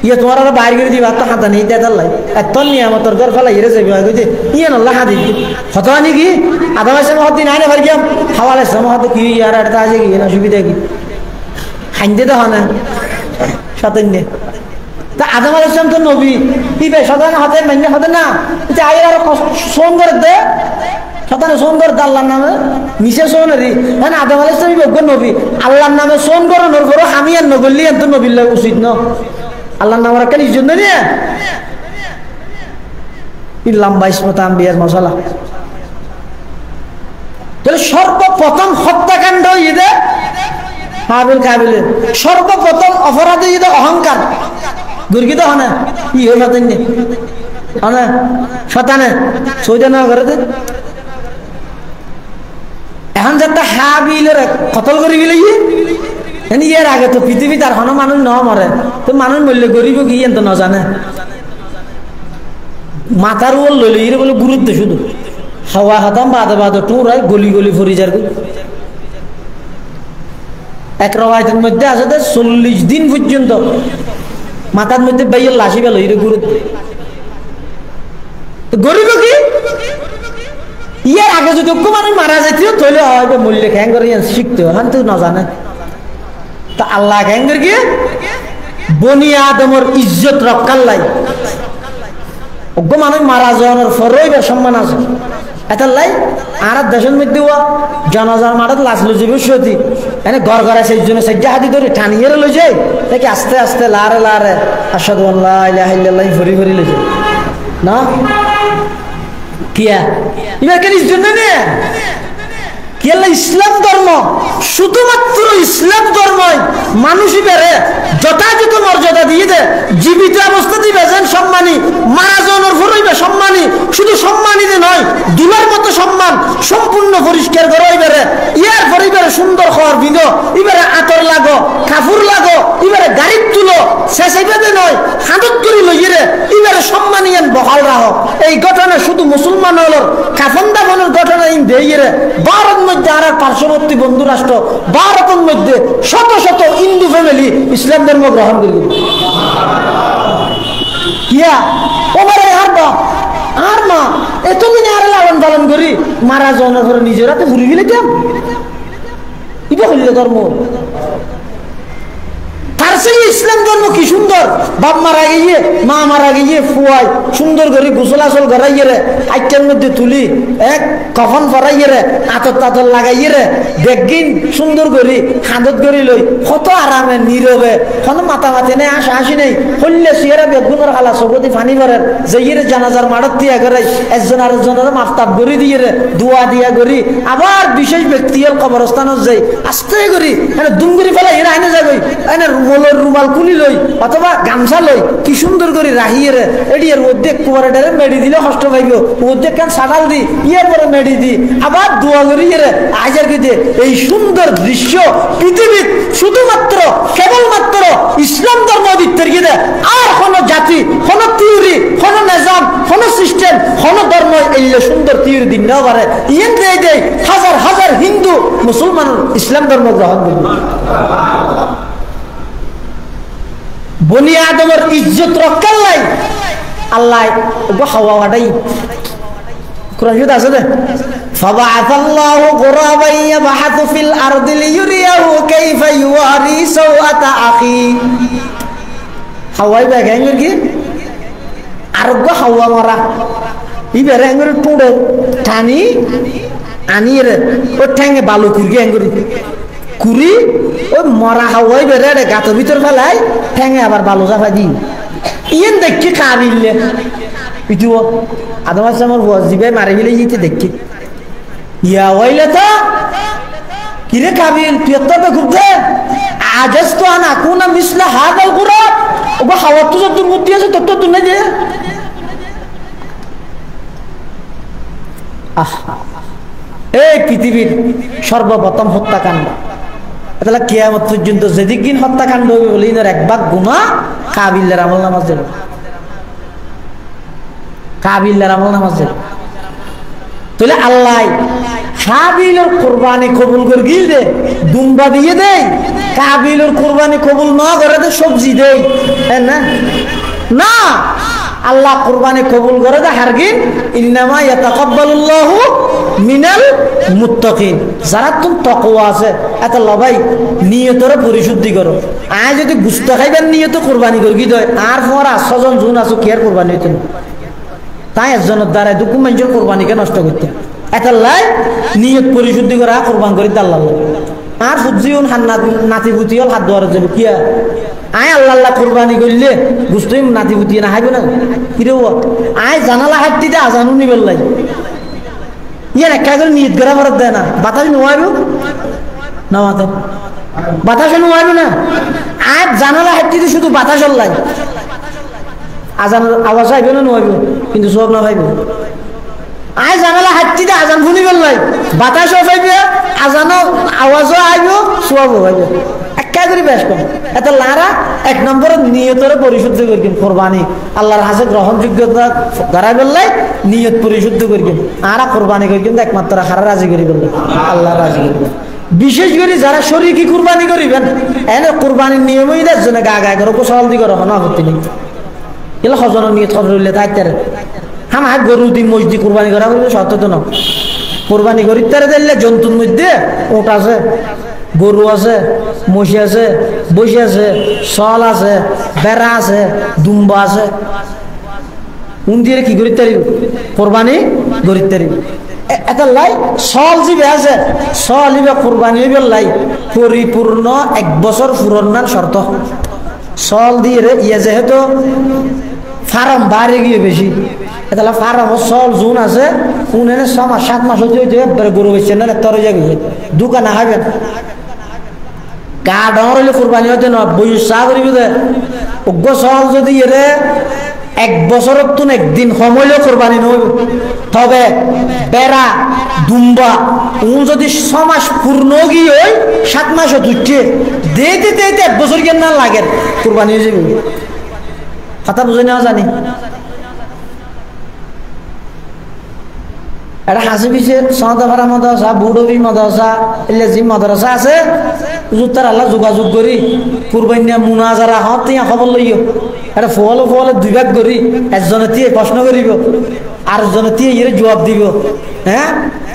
Speaker 1: ইয়ে তোমার আর বাইরে করে দিবা তো হাতা নেই দেদার লাই এত নিয়ামতর ঘর ফেলা ইরে যাবি কইতে ইয়ে নল্লা হাতি হতো নাকি আধা মাসে মহতি নাই না ভারিয়াম হাওয়ালে সমহত কি আর একটা আছে কি না সুবিধা কি হাইন্দে তো হনা সাতন্যে তা আদম আলাইহিস সালাম তো নবী ইবে সাধারণ হাতে মান্য হতে না যে আয়ের আর সোন করে দে সাধারণ সোন করে আল্লাহর নামে মিশে সোনারি মানে আদম আলাইহিস সালাম ইবে নবী আল্লাহর নামে সোন করে নর করো আমি আর নগলি এত নবীর লাগে উচিত ন আল্লাহর নাম রাখলে ইজ্জত নিয়ে ই লম্বা ইসমত আম্বিয়ার মশলা তাহলে সর্বপ্রথম হত্যাকাণ্ড ইদে হাবিল কাবিল সর্বপ্রথম অপরাধী ইদে অহংকার দুর্গিত হনে ই হয়ে সাতেন হনে শতানে সৌজানা করে দে এখন যাতে হাবিলের কতল করি গেলে এর আগে তো পৃথিবী তার হন মানুষ ন মরে তো মানুষ মরলে গরিব কি তো ন জানে মাথার ওল লইলে এর বলে গুরুত্ব শুধু হাওয়া হাতাম বাদে বাদে টুরাই গলি গলি ফরিজার এক রবায়তের মধ্যে আছে 40 দিন পর্যন্ত মাথার মধ্যে বাইয়ের লাশি গেল এর গুরুত্ব গরিব কি ইয়ার আগে যদি মানুষ মারা যাইত তাহলে হয়তো মূল্য খ্যাং করে শিখতে হন তো না জানে তা আল্লাহ খ্যাং করে গিয়ে বনি আদমর ইজ্জত রক্ষার লাই অজ্ঞ মানুষ মারা যাওয়ার পরেই সম্মান আছে এটা লাই আর দেশের মধ্যে জনজার মাঠে লাশ লুজি সতী এনে ঘর ঘরে সেই জন্য সেজ্জা হাতি ধরে টানিয়ে লই যায় দেখি আস্তে আস্তে লারে লারে আসাদু আল্লাহ ইলাহা ইল্লাল্লাহ ভরি ভরি লই যায় না কিয়া এবার কেন জন্য নে কি আল্লাহ ইসলাম ধর্ম শুধুমাত্র ইসলাম ধর্মই মানুষই বেড়ে যথাযথ মর্যাদা দিয়ে দে জীবিত অবস্থা দিবে যেন সম্মানী মারা যাওয়ার পরেইবে সম্মানী শুধু সম্মানীতে নয় দুলার মতো সম্মান সম্পূর্ণ পরিষ্কার করাই বেড়ে ইয়ার পরিবারে সুন্দর খাওয়ার বিনো এবারে আতর লাগো কাপড় লাগো এবারে গাড়ি তুলো শেষে নয় হাতত করি লইয়ে রে এবারে সম্মানিয়ান বহাল রাখো এই ঘটনা শুধু মুসলমান হল কাফন দাফনের ঘটনা ইন দিয়ে রে ভারত মধ্যে আর পার্শ্ববর্তী বন্ধু রাষ্ট্র ভারতের মধ্যে শত শত হিন্দু ফ্যামিলি ইসলাম ধর্ম গ্রহণ করি কিয়া ওবারে আর মা এতদিন আর লালন পালন করি মারা যাওয়ার পরে নিজেরা তো ঘুরে গেলে কেম এটা হইল ধর্ম তার সেই ইসলাম ধর্ম কি সুন্দর বাপ মারা গিয়ে মা মারা গিয়ে ফুয়াই সুন্দর করে গোসল আসল গড়াইয়ে রে আইটের মধ্যে তুলি এক কফন ফরাইয়ে রে আতর তাতর লাগাইয়ে রে দেখগিন সুন্দর করে হাতত করে লই কত আরামে নীরবে কোনো মাথা মাথে নেই আসা আসি নেই হইলে সিয়ারা বেগুনের হালা সবতি ফানি ভরেন যাইয়ে রে জানাজার মাঠত দিয়া করে একজন আরেকজনের মাফতাব গড়ি দিয়ে রে দোয়া দিয়া করি আবার বিশেষ ব্যক্তি কবরস্থানত যাই আস্তে করি দুমগুড়ি ফেলা এরা আইনে যাবই এনে মোলের রুমাল কুলি লই অথবা গামছা লই কি সুন্দর করে রাহিয়ে রে এডি এর মধ্যে কুয়ারেটারে মেডি দিলে কষ্ট পাইব মধ্যে কেন সাডাল দি ইয়ের পরে মেডি দি আবার দোয়া করি রে আজার কে এই সুন্দর দৃশ্য পৃথিবীর শুধুমাত্র কেবলমাত্র ইসলাম ধর্ম ভিতর গিয়ে আর কোনো জাতি কোনো থিওরি কোনো নিজাম কোনো সিস্টেম কোনো ধর্ম এই সুন্দর থিওরি দিন না পারে ইয়েন দেয় দেয় হাজার হাজার হিন্দু মুসলমান ইসলাম ধর্ম গ্রহণ করবে বনি আদমের ইজ্জত রক্ষার লাই আল্লাহ হাওয়া হাটাই কোরআন শরীফে আছে না ফাবাআসাল্লাহু গুরাবান ইয়াবহাতু ফিল আরদি লিয়ুরিয়াহু কাইফা ইউয়ারি সাওআতা আখি হাওয়াই বাগাঙ্গের কি আরগো হাওয়া মারা ইবেরে আঙ্গুর টুড়ে টানি আনিয়ে ও ঠ্যাঙ্গে বালু কুরগে আঙ্গুরি কুরি ওই মরা হাওয়াই বেড়ে রে গাতের ভিতর ফেলাই ঠ্যাঙে আবার বালু চাপা দি ইয়েন দেখি কাবিলে পিটু আদম আছে আমার ওয়াজিবে মারি গেলে যেতে দেখি ইয়া ওইলে তো কিরে কাবিল তুই তো খুব দে আজস তো আনা কোনা মিসলা হাদাল কুরাব ও হাওয়া তো যত বুদ্ধি আছে তত তো না যে এই পৃথিবীর সর্বপ্রথম হত্যাকাণ্ড তাহলে কিয়ামত পর্যন্ত যেদিন হত্যাকাণ্ড হবে বলে ইনার এক ভাগ গুনাহ কাবিলের আমল নামাজ দেব কাবিলের আমল নামাজ দেব তাহলে আল্লাহ হাবিলের কোরবানি কবুল করে গিয়ে দে দুম্বা দিয়ে দেয়, কাবিলের কোরবানি কবুল না করে দে সবজি দেয় না না। আল্লাহ কোরবানি কবুল করে দে হারগিন ইন্নামা ইয়াতাকাব্বালুল্লাহু মিনাল মুত্তাকিন। যারা তুমি তাকওয়া আছে এত লবাই নিয়তরে পরিশুদ্ধি করো। আয় যদি গুস্ত খাইবার নিয়ত কোরবানি করে কি দয় আর পর 800 জন জুন আছো কি আর কোরবানি হইতো না। তাই একজনের দ্বারা দুঃখ মানুষের কোরবানিকে নষ্ট করতে এত লাই নিয়ত পরিশুদ্ধি করা কোরবান করি আল্লাহ আর ফুজিউন হান্নাত নাতিপুতি হল হাত ধোয়ার যাবে কি আয় আল্লাহ আল্লাহ কোরবানি করলে বুঝতেই নাতিপুতি না হাইবে না কিরে আয় জানালা হাঁটতিতে আজানু নিবেল লাই ইয়ার একটা করে নিয়ত করা ফরত দেয় না বাতাস নোয়াইব না মাথা বাতাসে নোয়াইব না আয় জানালা হাঁটতিতে শুধু বাতাস লাই আজানের আওয়াজ আইবে না নোয়াইব কিন্তু সব না পাইবে। আয় জানালা হাঁটতিতে আজান শুনি পেলাই বাতাসও পাইবে আজানও আওয়াজও আইব সবও পাইবে একটা করে বেশ কম এত লারা এক নম্বরে নিয়তরে পরিশুদ্ধ করি কোরবানি আল্লাহর হাতে গ্রহণযোগ্যতা দাঁড়াই বললাই নিয়ত পরিশুদ্ধ করি আর কোরবানি করি কিন্তু একমাত্র হারা রাজি করি বললে আল্লাহ রাজি করবেন। বিশেষ করে যারা শরীকি কোরবানি করিবেন এনে কোরবানির নিয়মই দেশ জন্য গা গায়ে করো সহল দি করো না আপত্তি নেই এগুলো হজনের নিয়ত হজরুল্লে থাকতে হ্যাঁ গরু দি মসজিদ কোরবানি করা বলবে সত্য তো না কোরবানি করি তারা দিলে জন্তুর মধ্যে ওট আছে গরু আছে মহিষ আছে বসে আছে সল আছে বেড়া আছে দুম্বা আছে উন দিয়ে কি করি তারি কোরবানি করি তারি এটা লাই সল জিবে আছে সল ইবে কোরবানি হইবে লাই পরিপূর্ণ 1 বছর পুরনার শর্ত সল দিয়ে ইয়ে যেহেতু ফার্ম বাড়ে গিয়ে বেশি এটা ফার্ম সল জুন আছে উন এনে 6 মাস 7 মাস হইতে একবারে গরু বেচছে না তরে যাবে দোকানে হাইবেন গা ডর হইলে কোরবানি হইতে না বই চা করিবে দে অজ্ঞ সল যদি এরে 1 বছরের তুন একদিন সময়লেও কোরবানি নইব তবে বেড়া দুম্বা উন যদি 6 মাস পূর্ণ গিয়ে ওই 7 মাসও দুচ্ছে দিতে দিতে 1 বছর কেন না লাগে কোরবানি হয়ে যাবে কথা বুঝে নেওয়া জানি এটা হাসি পিছে সনদাভারা মাদ্রাসা বুড়বি মাদ্রাসা এলাজিম মাদ্রাসা আছে জুতার আল্লাহ যোগাযোগ করি কুরবানিয়া মুনাজারা হত তিয়া খবর লইও এটা ফলে ফলে 2 ভাগ করি একজনে তিয়া প্রশ্ন করিব আর একজনে তিয়া এর জবাব দিব হ্যাঁ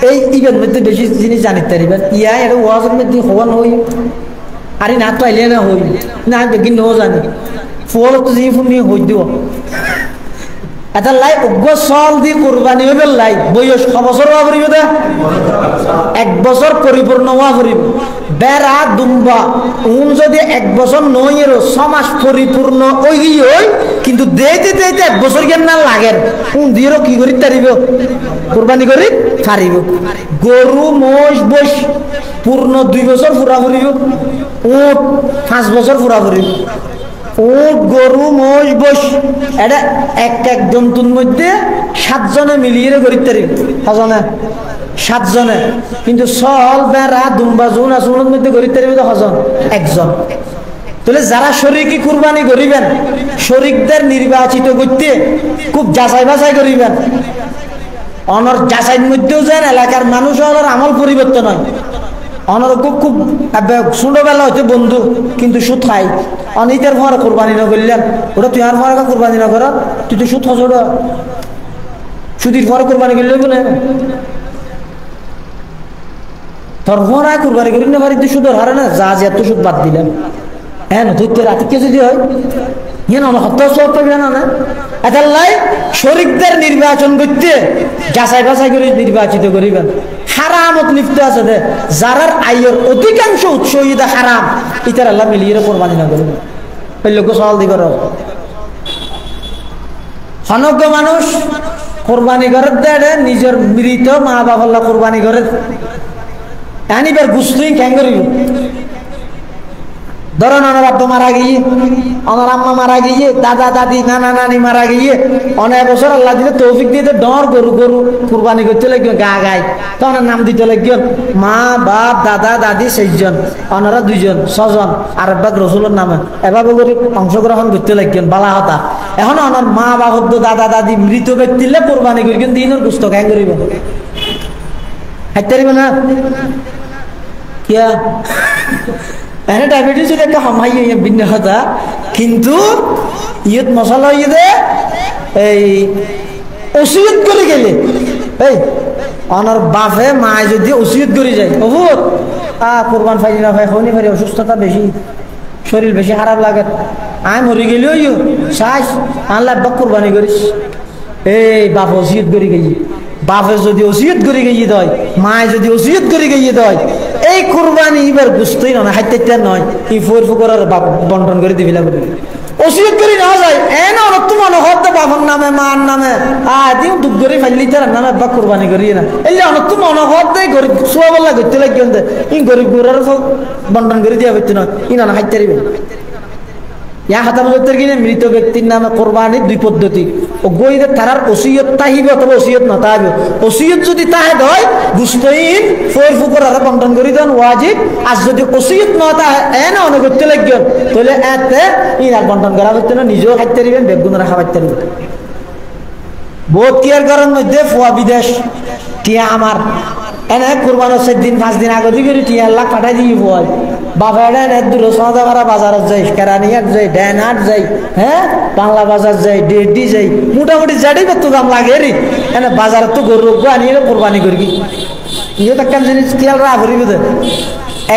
Speaker 1: এই ইভেন্ট মধ্যে বেশি জিনিস জানিতে পারিবেন ইয়া এটা ওয়াজের মধ্যে হওয়া নই আরে না পাইলে না হই না বেগিন ন জানি ফল তো জি ফুনি হই দিব এটা লাই অজ্ঞ সল দি কোরবানি হইবে লাই বয়স 6 বছর হওয়া করিব দে 1 বছর পরিপূর্ণ হওয়া করিব বেড়া দুম্বা উন যদি 1 বছর নইয়ের 6 মাস পরিপূর্ণ ওই হই কিন্তু দেইতে দেইতে 1 বছর কেন না লাগে উন দিরো কি করি তারিব কোরবানি করি পারিব গরু মোষ বস পূর্ণ 2 বছর পুরা করিব উট 5 বছর পুরা করিব উট গরু মোষ বস এটা এক জন্তুর মধ্যে 7 জনে মিলিয়ে করিতে পারিব হজনে 7 জনে কিন্তু সল বেড়া দুম্বা জুন আসুনের মধ্যে করিতে পারিব হজন একজন তাহলে যারা শরীকি কুরবানি করিবেন শরীকদের নির্বাচিত করতে খুব যাচাই বাছাই করিবেন অনর যাচাইয়ের মধ্যেও যেন এলাকার মানুষ হলার আমল পরিবর্তন হয় অনর খুব ছোটবেলা হচ্ছে বন্ধু কিন্তু সুদ খাই অনিতের ভর কোরবানি না করলেন ওটা তুই আর ভর কোরবানি না কর তুই তো সুদ খাস ওটা সুদির ভর কোরবানি করলে বলে তোর ভর আয় কোরবানি করি না বাড়িতে সুদের হারে না যা যে এত সুদ বাদ দিলেন হ্যাঁ ধরতে রাতে কে যদি হয় ইয়ে না হত্যা সব পাবে না না এটা লাই শরীকদের নির্বাচন করতে যাচাই বাছাই করে নির্বাচিত করিবেন হারামত লিপ্ত আছে দে যারার আয়ের অধিকাংশ উৎস ইদা হারাম ইতার আল্লাহ মিলিয়ে কোরবানি না করবে ওই লোক সওয়াল দি করো হনজ্ঞ মানুষ কোরবানি করে দেয় নিজের মৃত মা বাবা কোরবানি করে এনিবার গুসলিং ক্যাং করিব ধরেন অনার আব্বা মারা গিয়ে অনার আম্মা মারা গিয়ে দাদা দাদি নানা নানি মারা গিয়ে অনেক বছর আল্লাহ দিলে তৌফিক দিয়ে ডর গরু গরু কুরবানি করতে লাগবে গা গায় তো ওনার নাম দিতে লাগবে মা বাপ দাদা দাদি 6 জন ওনারা 2 জন 6 জন আর একবার রসুলের নামে এভাবে করে অংশগ্রহণ করতে লাগবেন বালা হতা এখন ওনার মা বাপ দাদা দাদি মৃত ব্যক্তিলে কোরবানি করবেন দিনের গুস্ত ক্যাং করিব হাইতে পারিবে না কিয়া এনে ডায়াবেটিস যদি একটা হামাই ভিন্ন কথা কিন্তু ইয়ত মশলা ইয়ে দে এই ওসিয়ত করে গেলে এই অনার বাপে মায় যদি ওসিয়ত করে যায় বহুত কোরবান ফাইলি না ভাই হনি ভাই অসুস্থতা বেশি শরীর বেশি খারাপ লাগে আমি মরে গেলেও ইয়ে চাইস আনলা একবার কোরবানি করিস এই বাপ ওসিয়ত করে গেছি বাপে যদি ওসিয়ত করে গিয়ে দেয় মায় যদি ওসিয়ত করে গিয়ে দেয় এই কোরবানি এবার বুঝতেই না হাইতে নয় ই ফোর ফুকরার বাপ বন্টন করে দিবিলা করে ওসিয়ত করে না যায় না অনেক মনে হত বাবার নামে মার নামে দিও দুধ করে ফেললি তার নামে বা কোরবানি করি না এই যে অনেক মনে হত দেয় গরিব সোয়া বললা করতে লাগি ই গরিব গুড়ার বন্টন করে দিয়া হইতে নয় ই না হাইতে দিবে ইয়া হাতার মধ্যে কিনে মৃত ব্যক্তির নামে কোরবানির দুই পদ্ধতি ও গইদে তারার ওসিয়ত তাহিবে অথবা ওসিয়ত না তাহিবে ওসিয়ত যদি তাহে হয় বুঝতেইন ফোর ফুকর আর বন্টন করে দেন ওয়াজিব আর যদি ওসিয়ত না তাহে না অনেক করতে লাগবেন তাহলে এতে ইনার বন্টন করা হচ্ছে না নিজেও খাইতে দিবেন বেগুন রাখা খাইতে দিবেন বহুত কেয়ার করার মধ্যে ফুয়া বিদেশ টিয়া আমার এনে কোরবানোর 7 দিন 5 দিন আগে দিকে টিয়া লাখ পাঠাই দিয়ে ফুয়াল বাবা এনে দূর সদা করা বাজারত যাই কেরানিয়াত যাই ড্যানহাট যাই হ্যাঁ বাংলা বাজার যাই ডেডি যাই মোটামুটি যাড়ি কত দাম লাগে রে এনে বাজারত তো গরু আনিয়ে কোরবানি করবি ইয়ে তো একটা জিনিস খেয়াল রাখা করিবে তো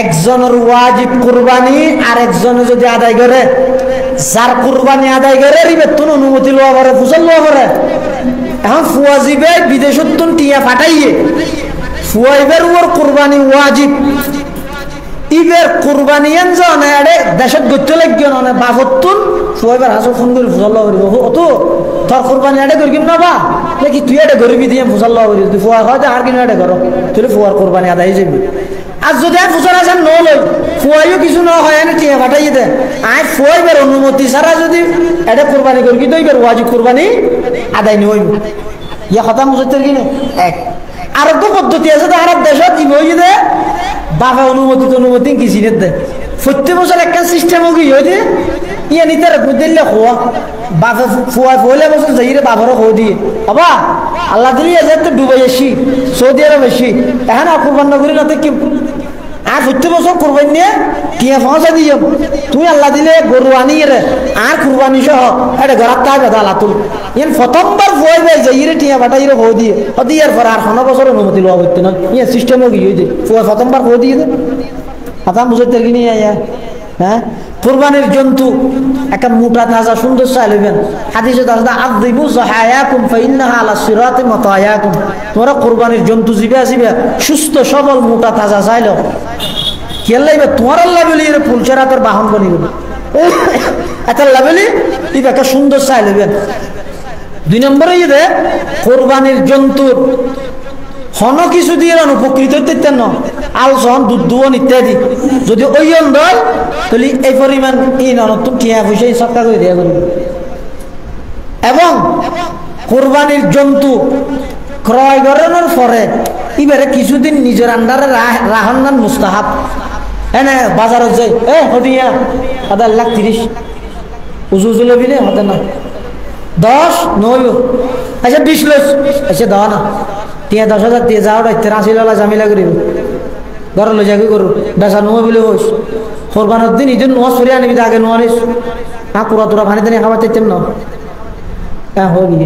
Speaker 1: একজনের ওয়াজিব কোরবানি আর একজনে যদি আদায় করে যার কোরবানি আদায় করে রিবে তুন অনুমতি লওয়া করে ফুসল লওয়া করে এখন ফুয়াজিবে বিদেশত তুন টিয়া ফাটাইয়ে ফুয়াইবের ওর কোরবানি ওয়াজিব ইবের কোরবানি এনজনে আরে দেশত গতে লাগিও না বাফতুন ফুয়াইবার হাসো ফোন করে ফুসল লওয়া করিব অত তোর কোরবানি আড়ে করিম না বা নাকি তুই আড়ে গরিবি দিয়ে ফুসল লওয়া করিস তুই ফুয়া হয় আর কিনা আড়ে করো তুই ফুয়ার কোরবানি আদায় হয়ে যাবি আর যদি আর ফুসার আসেন নলই ফুয়াইও কিছু না হয় এনে টিয়া ফাটাই দে আয় ফুয়াইবার অনুমতি ছাড়া যদি এটা কোরবানি করবি তো এবার ওয়াজিব কোরবানি আদায় নি হইব ইয়া কথা বুঝতে কিনে এক আর একটা পদ্ধতি আছে তো আর দেশত কি হয়ে দে বাবা অনুমতি কি চিনে দে প্রত্যেক বছর একটা সিস্টেম কি হয়ে দে ইয়া নিতে দিলে খোয়া বাপে ফুয়া ফুয়ালে বছর যাই রে বাবারও খো দিয়ে বাবা আল্লাহ দিলি এসে তো ডুবাই আসি সৌদি আরব আসি এখন আর কোরবান না করি না তো কি আর প্রত্যেক বছর কোরবানি নিয়ে টিয়া পৌঁছা দিয়ে তুই আল্লাহ দিলে গরু আনিয়ে রে আর কোরবানি সহ এটা ঘরাত তাই বেদা লাতুল ইয়ান প্রথমবার ফুয়াই বাই যাই রে টিয়া বাটাই রে খো দিয়ে দিয়ার পর আর 15 বছর অনুমতি লওয়া করতে না ইয়া সিস্টেমও কি হয়ে যায় ফুয়া প্রথমবার খো দিয়ে দে আতাম বুঝতে কি নিয়ে আয়া হ্যাঁ কুরবানির জন্তু একটা মোটা তাজা সুন্দর চাইলেন হাদিসে দাদা আযিবু যাহায়াকুম ফাইন্নাহা আলা সিরাতি মাতায়াকুম তোমরা কুরবানির জন্তু জিবে আসিবে সুস্থ সবল মোটা তাজা চাইলো কেলাইবে তোমার আল্লাহ বলি এর ফুলছাড়া তোর বাহন বনিবে এত লাভলি ইবে একটা সুন্দর চাইলেন দুই নম্বরে ইয়ে কুরবানির জন্তুর হন কিছু দিয়ে উপকৃত হইতে না আলসন দুধ দুয়ন ইত্যাদি যদি ওইন দয় তাহলে এই পরিমাণ তুমি টিয়া পয়সা সরকার করে দেওয়া করবে এবং কোরবানির জন্তু ক্রয় করানোর পরে এবারে কিছুদিন নিজের আন্ডারে রাহনান মুস্তাহাব হ্যাঁ বাজারত যাই হদিয়া 1,30,000 উজু লবি নে হতে না 10 নয় আচ্ছা 20 লস আচ্ছা দাও না টিয়া 10,000 দিয়ে যাও রাখতে 80 জামিলা করিব ঘর লো যাকে করু বেসা নোয়া বলে হোস কোরবানের দিন ঈদের নোয়া সরিয়ে আনিবি আগে নোয়া নিস পুরা তোরা পানি টানি খাবার চাইতেন না হবি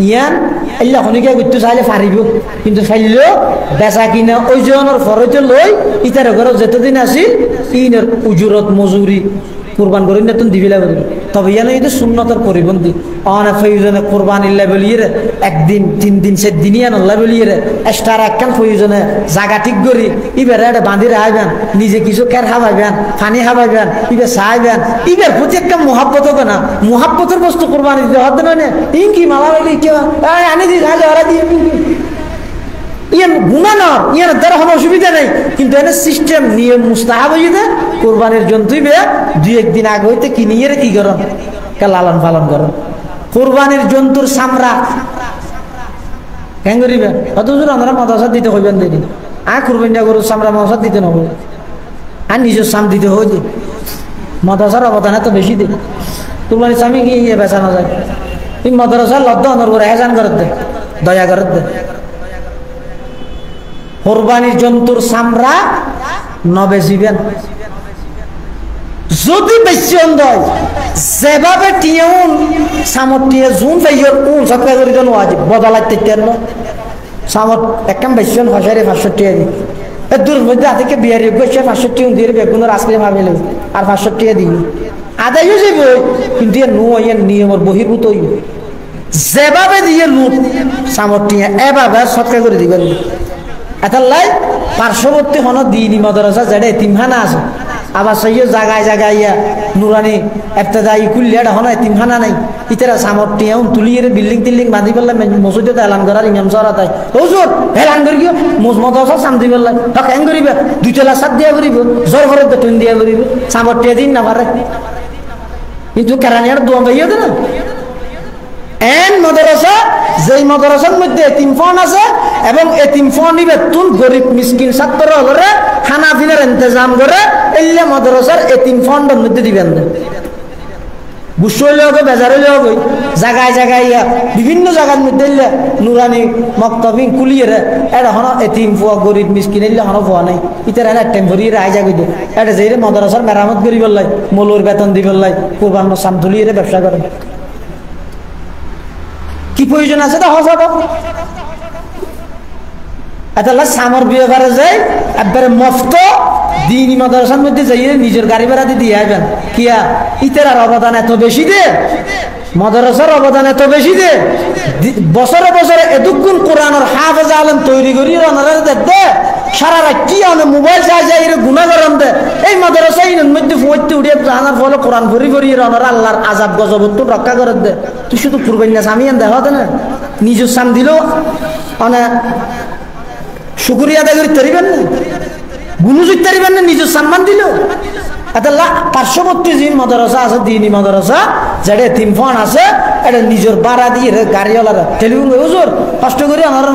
Speaker 1: ইয়ান আল্লাহ খনিকে করতে চাইলে পারিব কিন্তু চাইলেও বেচা কিনা ওই জনের ফরতে লই ইতার ঘর যতদিন আসিল ইনের উজুরত মজুরি কুরবান করি না তুমি দিবি লাগবে তবে ইয়ানো এটা সুন্নতর পরিবন্ধী অনেক প্রয়োজনে কোরবানি লেভেলিয়ে একদিন 3 দিন 7 দিন ইয়ানো লেভেলিয়ে এক্সট্রা একখান প্রয়োজনে জায়গা ঠিক করি ইবের এটা বাঁধি রাখবেন নিজে কিছু কের খাওয়াইবেন পানি খাওয়াইবেন ইবে চাইবেন ইবের প্রতি একটা মহাব্বত হবে না মহাব্বতের বস্তু কোরবানি দিতে হতে না ইনকি মালা বলি কেউ আনি দিস হাজার ওরা দিয়ে ইয়ান গুণা না ইয়ান দ্বারা কোনো অসুবিধা নেই কিন্তু এনে সিস্টেম নিয়ম মুস্তাহাব হয়ে যায় কোরবানির জন্তুই বে 2-1 দিন আগে হইতে কিনিয়ে কি করো লালন পালন করো কোরবানির জন্তুর চামড়া কেন করিবে অথচ আমরা মাদ্রাসা দিতে হইবেন দেরি কোরবানি গরুর চামড়া মাদ্রাসা দিতে নব আর নিজের সাম দিতে হয় যে মাদ্রাসার অবদান এত বেশি দিই কোরবানির স্বামী কি বেচানো যায় তুই মাদ্রাসার লব্ধ অনর করে হেজান করত দে দয়া করত দে কোরবানির জন্তুর চামড়া নবেজিবেন যদি বেশি অন্ধয় যেভাবে টিউন সামর টিয়ে জুন পাইয়র উন সৎকার করে দেন ওয়াজিব বদলাইতে তেন সামর একদম বেশি হসারে 500 টাকা দি দূর মধ্যে আজকে বিয়ারি গেছে 500 টাকা দিয়ে বেগুনের আজকে ভাবিলে আর 500 টাকা দিই আদায়ও যাইব কিন্তু নো এর নিয়মের বহির্ভূত হইব যেভাবে দিয়ে লুট সামর টিয়ে এভাবে সৎকার করে দিবেন এতাল্লাই পার্শ্ববর্তী হন দিনী মাদ্রাসা যেটা এতিমখানা আছে আবার সেই জায়গায় জায়গায় নুরানি এফতেদাই কুল্লিয়াটা হন এতিমখানা নাই ইতারা সামর্থ্য তুলিয়ে বিল্ডিং টিল্ডিং বাঁধি পেলাম মসজিদে এলান করার ইমাম সারা তাই হুজুর এলান করি গিয়ে মাদ্রাসা সামদি পেলাম তাকে হ্যাং করিবে দুইতলা সাত দিয়া করিব জোর ঘরে বেতন দিয়া করিব সামর্থ্য দিন না পারে কিন্তু কেরানিয়ার দোয়া পাইও না এন মাদ্রাসা যেই মাদ্রাসার মধ্যে এতিম ফন্ড আছে এবং এতিম ফন্ড বেতন গরিব মিসকিন ছাত্র হলে খানা পিনার ইন্তজাম করে এলে মাদ্রাসার এতিম ফন্ডের মধ্যে দিবেন না বুঝলে হবে বেজারে হবে জায়গায় জায়গায় বিভিন্ন জায়গার মধ্যে নুরানি মক্তবিং কুলিয়ে এটা হন এতিম ফুয়া গরিব মিসকিন এলে হন ফুয়া নাই ইতার এনে টেম্পোরি রায় যাবে এটা যে মাদ্রাসার মেরামত করি বললাই মৌলর বেতন দি বললাই কোরবান সাম তুলিয়ে ব্যবসা করে কি প্রয়োজন আছে তা হজ এটা সামর বিয়ে করে যায় একবারে মফত দিনী মাদ্রাসার মধ্যে যাই নিজের গাড়ি ভাড়া দিয়ে আসবেন কিয়া ইতার অবদান এত বেশি দে মাদ্রাসার অবদান এত বেশি দে বছরে বছরে এতগুণ কোরআনের হাফেজ আলেম তৈরি করি দে সারা রাত কি আনে মোবাইল চাই যায় এর গুণা করেন দে এই মাদ্রাসা ইনের মধ্যে ফুটতে উঠে জানার ফলে কোরআন ভরি ভরি রনার আল্লাহর আজাব গজব তো রক্ষা করে দে তুই শুধু কুরবানি আমি আন দেখা না নিজের সাম দিলেও অনেক শুকরিয়া আদায় করতে পারিবেন না গুণু জিততে পারিবেন না নিজের সম্মান দিল এটা পার্শ্ববর্তী যে মাদ্রাসা আছে দিনী মাদ্রাসা যেটা তিন ফোন আছে এটা নিজের বাড়া দিয়ে গাড়িওয়ালারা টেলিফোন করে হুজুর কষ্ট করে আমার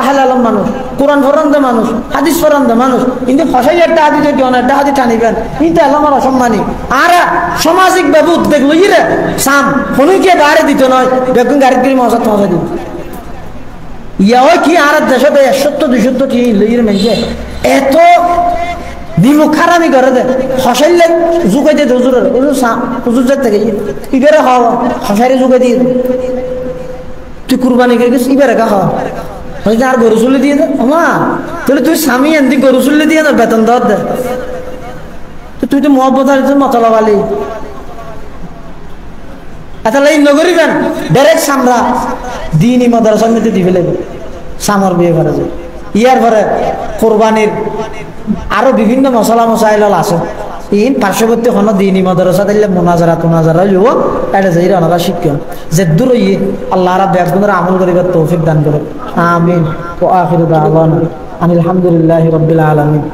Speaker 1: আহেল আলম মানুষ কোরআন ফরান্ত মানুষ হাদিস ফরান্ত মানুষ কিন্তু ফসাই একটা হাদি যদি অনেকটা হাদি টানিবেন কিন্তু এলাম আমার অসম্মানী আর সামাজিক ভাবে উদ্বেগ লইরে সাম ফোনকে বাড়ে দিতে নয় দেখুন গাড়ি করে মশা মশা দিন ইয়াও কি আর দেশে 170-200 লইরে মেনছে এত দিমুখ খারামি করে দে হসাইলে জুকাই দিয়ে হুজুরের হুজুর যাতে ইবারে খাওয়া হসাইরে জুকাই দিয়ে তুই কুরবানি করে গেছিস ইবারে খাওয়া হয়তো আর গরু চুলে দিয়ে দে আমা তাহলে তুই স্বামী এনদি গরু চুলে দিয়ে না বেতন দেওয়ার দে তুই তো মহব্বত আর মতলব আলি এটা লাইন নগরিবেন ডাইরেক্ট সামরা দিনী মাদ্রাসার মধ্যে দিবে লাগবে সামর বিয়ে করা যায় ইয়ার পরে কোরবানির আরো বিভিন্ন মশলা মশাইল আছে ইন পার্শ্ববর্তী হন দিনী মাদ্রাসা দিলে মোনাজারা তোনাজারা লইব এটা যাই ওনারা শিক্ষণ যে দূর ইয়ে আল্লাহ রাব্বুল বেগুনের আমল করিবার তৌফিক দান করে আমিন ওয়া আখিরু দাওয়ানা আনিল হামদুলিল্লাহি রাব্বিল আলামিন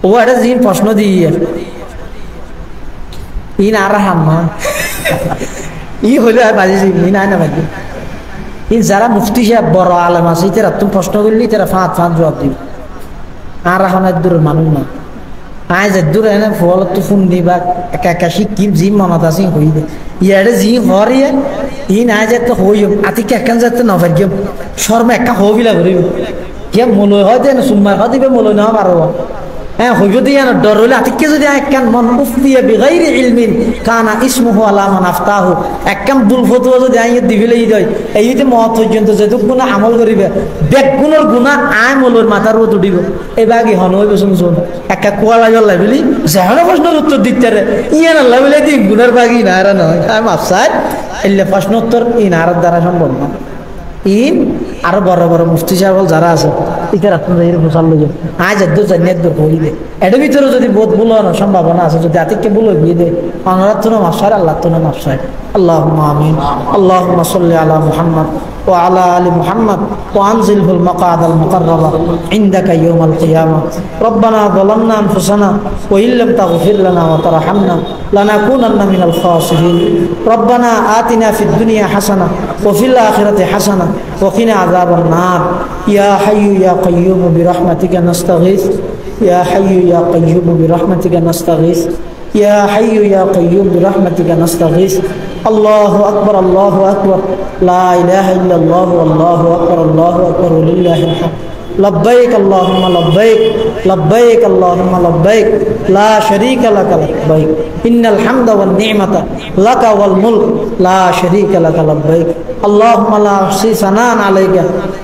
Speaker 1: ও এটা জিন প্রশ্ন দিয়ে ইন আর হাম্মা ই হইলে বাজিছি ইন আয় না বাজি ইন যারা মুফতি সাহেব বড় আলেম আছে তারা তুমি প্রশ্ন করলি তারা ফাঁত জবাব দিবে আর এখন দূরের মানুষ না আয় যে দূর এনে ফল তো ফোন দিবা একা একা শিকিম জি মনত আছে হই দে ইয়ারে জি হরিয়ে ইন আয় যে তো হইম আতিকে একান যাতে না ভাগ্যম শর্মা একা হবিলা করিব কে মলয় হয় দেন সুম্মার হয় দিবে মলয় না পারব হ্যাঁ হইব দিয়ে না ডর হইলে আতিকে যদি একখান মন উফতিয়া বিগাইরি ইলমিন কানা ইসমুহু আলা মান আফতাহু একখান বুল ফতোয়া যদি আই দিবিলে ই দই এইতে মত পর্যন্ত যেটুক গুনাহ আমল করিবে বেক গুণর গুনাহ আয় মলর মাথার উপর উঠিব এই বাকি হন হইব শুনছুন একা কোয়া লাগল লাইবলি যেহন প্রশ্নের উত্তর দিতে ইয়ান আল্লাহ বলে দি গুনার বাকি না আর নয় আমি আফসার এলে প্রশ্ন উত্তর ইনার দ্বারা সম্ভব না ইন আরো বড় বড় মুফতি সাহেব যারা আছে ইতার আপনারা এর গোসাল লইয়া আজ দূর জানিয়ে দূর হইবে এর ভিতরে যদি বোধ বুলানো সম্ভাবনা আছে যদি আতিককে বুলো গিয়ে দে অনারাত তো মাফসার আল্লাহ তো মাফসার আল্লাহুম্মা আমিন আল্লাহুম্মা সাল্লি আলা মুহাম্মদ وعلى آل محمد وأنزله المقعد المقرب عندك يوم القيامة ربنا ظلمنا أنفسنا وإن لم تغفر لنا وترحمنا لنكونن من الخاسرين ربنا آتنا في الدنيا حسنة وفي الآخرة حسنة وقنا عذاب النار يا حي يا قيوم برحمتك نستغيث يا حي يا قيوم برحمتك نستغيث يا حي يا قيوم برحمتك نستغيث الله أكبر الله أكبر لا إله إلا الله والله أكبر ولله الحمد লব্বাইক আল্লাহুম্মা লব্বাইক লব্বাইক আল্লাহুম্মা লব্বাইক লা শারীকা লাকা লব্বাইক ইন্নাল হামদা ওয়ান নি'মাতা লাকা ওয়াল মুলক লা শারীকা লাকা লব্বাইক আল্লাহুম্মা লা উহসি সানান আলাইকা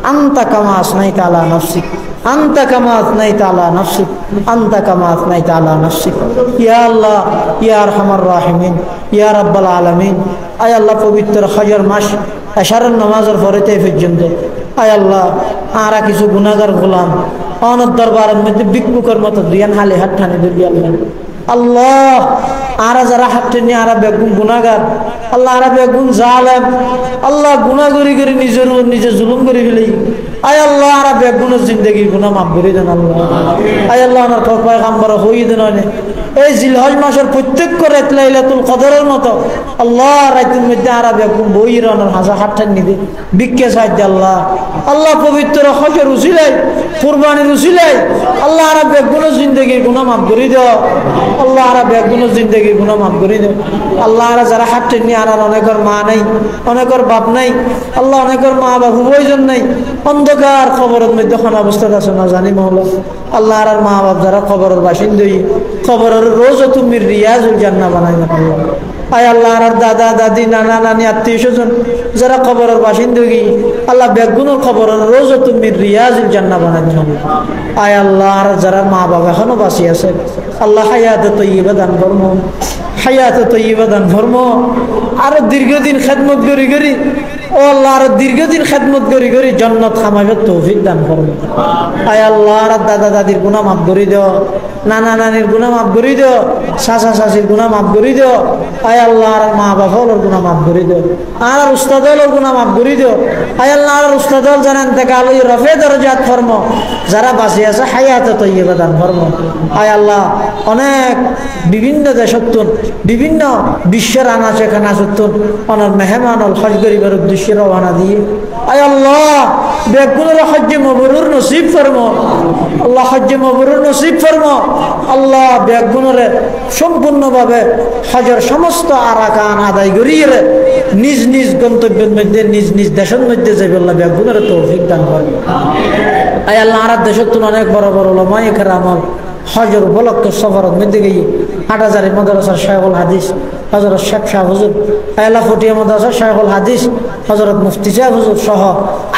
Speaker 1: আনতা কামা আসনাইতা আলা নাফসিক আনতা কামা আসনাইতা আলা নাফসিক আনতা কামা আসনাইতা আলা নাফসিক ইয়া আল্লাহ ইয়া আরহামার রাহিমিন ইয়া রাব্বাল আলামিন আয় আল্লাহ পবিত্র হজর মাস এশারের নামাজের পরেতে পর্যন্ত আয় আল্লাহ আরা কিছু গুনাহগার গোলাম অনর দরবারের মধ্যে ভিক্ষুকের মতো দুয়ান হালে হাত ঠানে ধরি আল্লাহ আল্লাহ আরা যারা হাত টেনে আরা বেগুন গুনাহগার আল্লাহ আরা বেগুন জালেম আল্লাহ গুনাহ করি করে নিজের উপর নিজে জুলুম করে ফেলি আয় আল্লাহ আরা বেগুনের জিন্দগি গুনাহ মাফ করে দেন আল্লাহ আয় আল্লাহ ওনার পয়গম্বর হই দেন এই জিলহজ মাসের প্রত্যেক রাত লাইলাতুল কদরের মতো আল্লাহ রাতের মধ্যে আরা বেগুন বইর ওনার হাসা হাত ঠান্নি দে বিক্ষে সাহায্য আল্লাহ আল্লাহ পবিত্র হজের উসিলাই কুরবানির উসিলাই আল্লাহ আরা বেগুনের জিন্দগির গুনাহ মাফ করে দাও আল্লাহ আরা বেগুনের জিন্দগির গুনাহ মাফ করে দাও আল্লাহ আরা যারা হাত টেনে আর অনেকের মা নাই অনেকের বাপ নাই আল্লাহ অনেকের মা বাবু প্রয়োজন নাই অন্ধকার খবরের মধ্যে কোন অবস্থাতে আছে না জানি মওলা আল্লাহ আর মা বাপ যারা খবরের বাসিন্দা খবরের রোজ তুমি রিয়াজুল জান্নাহ বানাই না আল্লাহ আয় আল্লাহ আর দাদা দাদি নানা নানি আত্মীয় স্বজন যারা খবরের বাসিন্দা আল্লাহ বেগুনের খবরের রোজ তুমি রিয়াজুল জান্নাহ বানাই দেন আয় আল্লাহ আর যারা মা বাবা এখনো বাঁচি আছে আল্লাহ হায়াতে তয়্যিবা দান ফরমো হায়াতে তয়্যিবা দান ফরমো আর দীর্ঘদিন খেদমত করি করি ও আল্লাহ আর দীর্ঘদিন খেদমত করি করি জান্নাত কামাইবার তৌফিক দান ফরমো আয় আল্লাহ আর দাদা দাদির গুনাহ মাফ করে দাও নানা নানির গুনাহ মাফ করে দাও চাচা চাচির গুনাহ মাফ করে দাও আয় আল্লাহ আর মা বাবার গুনাহ মাফ করে দাও আর উস্তাদের গুনাহ মাফ করে দাও আয় আল্লাহ আর উস্তাদল যারা ইন্তেকাল হই রফে দরজাত ফরমো যারা বাঁচি আছে হায়াতে তয়্যিবা দান ফরমো আয় আল্লাহ অনেক বিভিন্ন দেশত্বন বিভিন্ন বিশ্বের আনাচে খানাচত্বন অনার মেহমান হজ গরিবের উদ্দেশ্যে রওনা দিয়ে আয় আল্লাহ বেগুনের হজ্জে মবরুর নসিব ফরমো আল্লাহ হজ্জে মবরুর নসিব ফরমো আল্লাহ বেগুনের সম্পূর্ণভাবে হজের সমস্ত আরাকান আদায় করিয়ে নিজ নিজ গন্তব্যের মধ্যে নিজ নিজ দেশের মধ্যে যাবে আল্লাহ বেগুনের তৌফিক দান করবে আয় আল্লাহ আর দেশত্বন অনেক বড় বড় ওলামায়ে কেরাম হজর উপলক্ষে সফরের মধ্যে গিয়ে হাটহাজারী মাদ্রাসার শায়খুল হাদিস হযরত শেখ শাহ হুজুর আয়লা ফটিয়া মাদ্রাসার শায়খুল হাদিস হযরত মুফতি সাহেব হুজুর সহ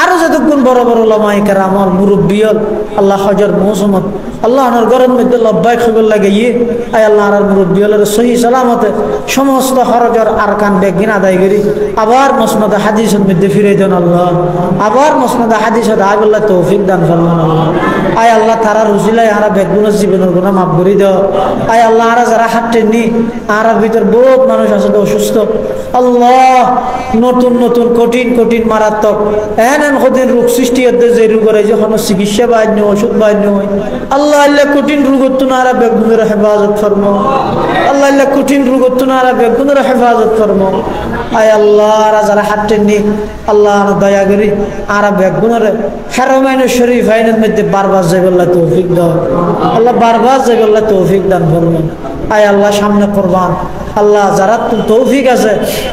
Speaker 1: আরো যতক্ষণ বড় বড় ওলামায়ে কেরাম মুরব্বিয়ল আল্লাহ হজর মৌসুমত আল্লাহ আমার ঘরের মধ্যে লব্বাই খবর লাগিয়ে আয় আল্লাহ আর মুরব্বিয়লের সহি সালামতে সমস্ত হরজর আরকান বেগিন আদায় করি আবার মসনদ হাদিসের মধ্যে ফিরে দেন আল্লাহ আবার মসনদ হাদিসে আল্লাহ তৌফিক দান ফরমান আল্লাহ আয় আল্লাহ তারা রুজিলাই আরা বেগুনের জীবনের গুনাহ মাফ করে দাও আয় আল্লাহ আরা যারা হাঁটেননি আর ভিতর বহুত মানুষ আছে অসুস্থ আল্লাহ নতুন নতুন কঠিন কঠিন মারাত্মক এন কঠিন রোগ সৃষ্টি হতে যে রোগের যখন চিকিৎসা বাহিনী ওষুধ বাহিনী হয় আল্লাহ আল্লাহ কঠিন রোগত তো না বেগুনের হেফাজত ফরমো আল্লাহ আল্লাহ কঠিন রোগত তো না বেগুনের হেফাজত ফরমো আয় আল্লাহ আরা যারা হাঁটেননি আল্লাহ দয়া করি আর বেগুনের হারমাইন শরীফ আইনের মধ্যে বারবার যাবে আল্লাহ তৌফিক দাও আল্লাহ বারবার যাবে আল্লাহ তৌফিক দান ফরমান আয় আল্লাহ সামনে কুরবান আল্লাহ যারা তৌফিক আছে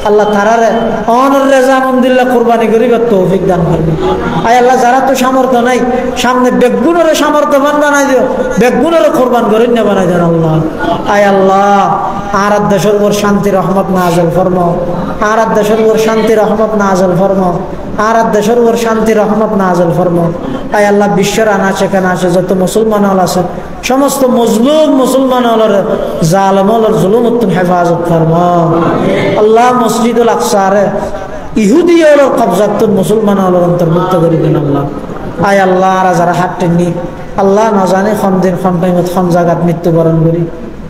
Speaker 1: আল্লাহ তারারে অনর রেজামন্দিল্লাহ কুরবানি করিবার তৌফিক দান করবে আয় আল্লাহ যারা তো সামর্থ্য নাই সামনে বেগুনের সামর্থ্যবান বানাই দিও বেগুনের কুরবান করেন না বানাই দেন আল্লাহ আয় আল্লাহ আর দেশের উপর শান্তি রহমত নাযিল ফরমাও আর দেশের উপর শান্তি রহমত নাযিল ফরমাও আর দেশের উপর শান্তি রহমত নাযিল ফরমাও আয় আল্লাহ বিশ্বের আনাচে কানাচে যত মুসলমান আছে সমস্ত মজলুম মুসলমান জালেম জুলুমত হেফাজত ফরমাও আল্লাহ মসজিদুল আকসারে ইহুদি কবজাত মুসলমান অন্তর্ভুক্ত করে দিন আল্লাহ আয় আল্লাহ আর যারা হাঁটেননি আল্লাহ না জানে খন দিন খন টাইমত খন জায়গাত মৃত্যুবরণ করি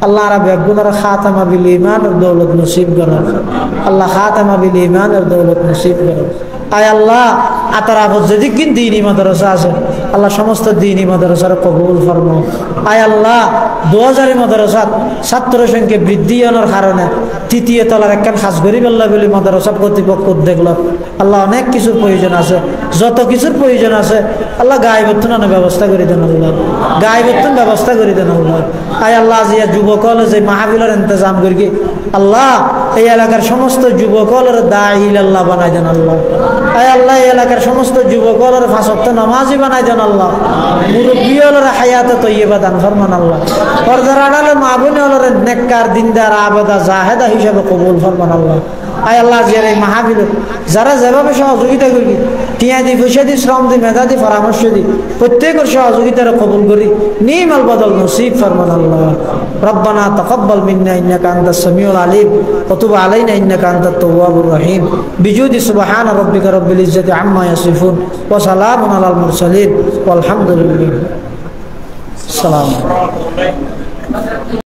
Speaker 1: আল্লাহ আর বেগুনের খাতামা বিল ঈমান আর দৌলত নসিব করেন আল্লাহ খাতামা বিল ঈমান আর দৌলত নসিব করেন আয় আল্লাহ আতারাফত যদি কিন দ্বীনি মাদ্রাসা আছে আল্লাহ সমস্ত দ্বীনি মাদ্রাসার কবুল ফরমাও আয় আল্লাহ 2000 মাদ্রাসাত ছাত্র সংখ্যা বৃদ্ধি হওয়ার কারণে তৃতীয় তলার একখান খাস গরিব আল্লাহ বলে মাদ্রাসা কর্তৃপক্ষ উদ্যোগ আল্লাহ অনেক কিছুর প্রয়োজন আছে যত কিছুর প্রয়োজন আছে আল্লাহ গায়বত্তনের ব্যবস্থা করে দেন আল্লাহ গায়বত্তন ব্যবস্থা করে দেন আল্লাহ আয় আল্লাহ জিয়া যুবক যে মাহফিলের ইন্তজাম করি আল্লাহ এই এলাকার সমস্ত যুবকলের দাঈ ইলাল্লাহ বানাই দেন আল্লাহ। আয় আল্লাহ এই এলাকার সমস্ত যুবকলের পাঁচ ওয়াক্ত নামাজি বানাই দেন আল্লাহ। মুরব্বিয়লের হায়াতে তৈয়বা দান ফরমান আল্লাহ। পর্দার আড়ালে মা বোনেলের নেককার দিনদার আবেদা জাহেদা হিসাবে কবুল ফরমান আল্লাহ। আয় আল্লাহ যে এই মাহফিল যারা যেভাবে সহযোগিতা করবি টিয়া দি পয়সা দি শ্রম দি মেধা দি পরামর্শ দি প্রত্যেকের সহযোগিতার কবুল করি নিমাল বদল নসিব ফরমান আল্লাহ। রব্বানা তাকাব্বাল মিন্না ইন্নাকা আনতাস সামিউল আলিম ওয়া তুব আলাইনা ইন্নাকা আনতাত তাওয়াবুর রহিম বিজুদি সুবহানা রাব্বিকা রাব্বিল ইজ্জাতি আম্মা ইয়াসিফুন ওয়া সালামুন আলাল মুরসালিন ওয়াল হামদুলিল্লাহ। আসসালামু আলাইকুম।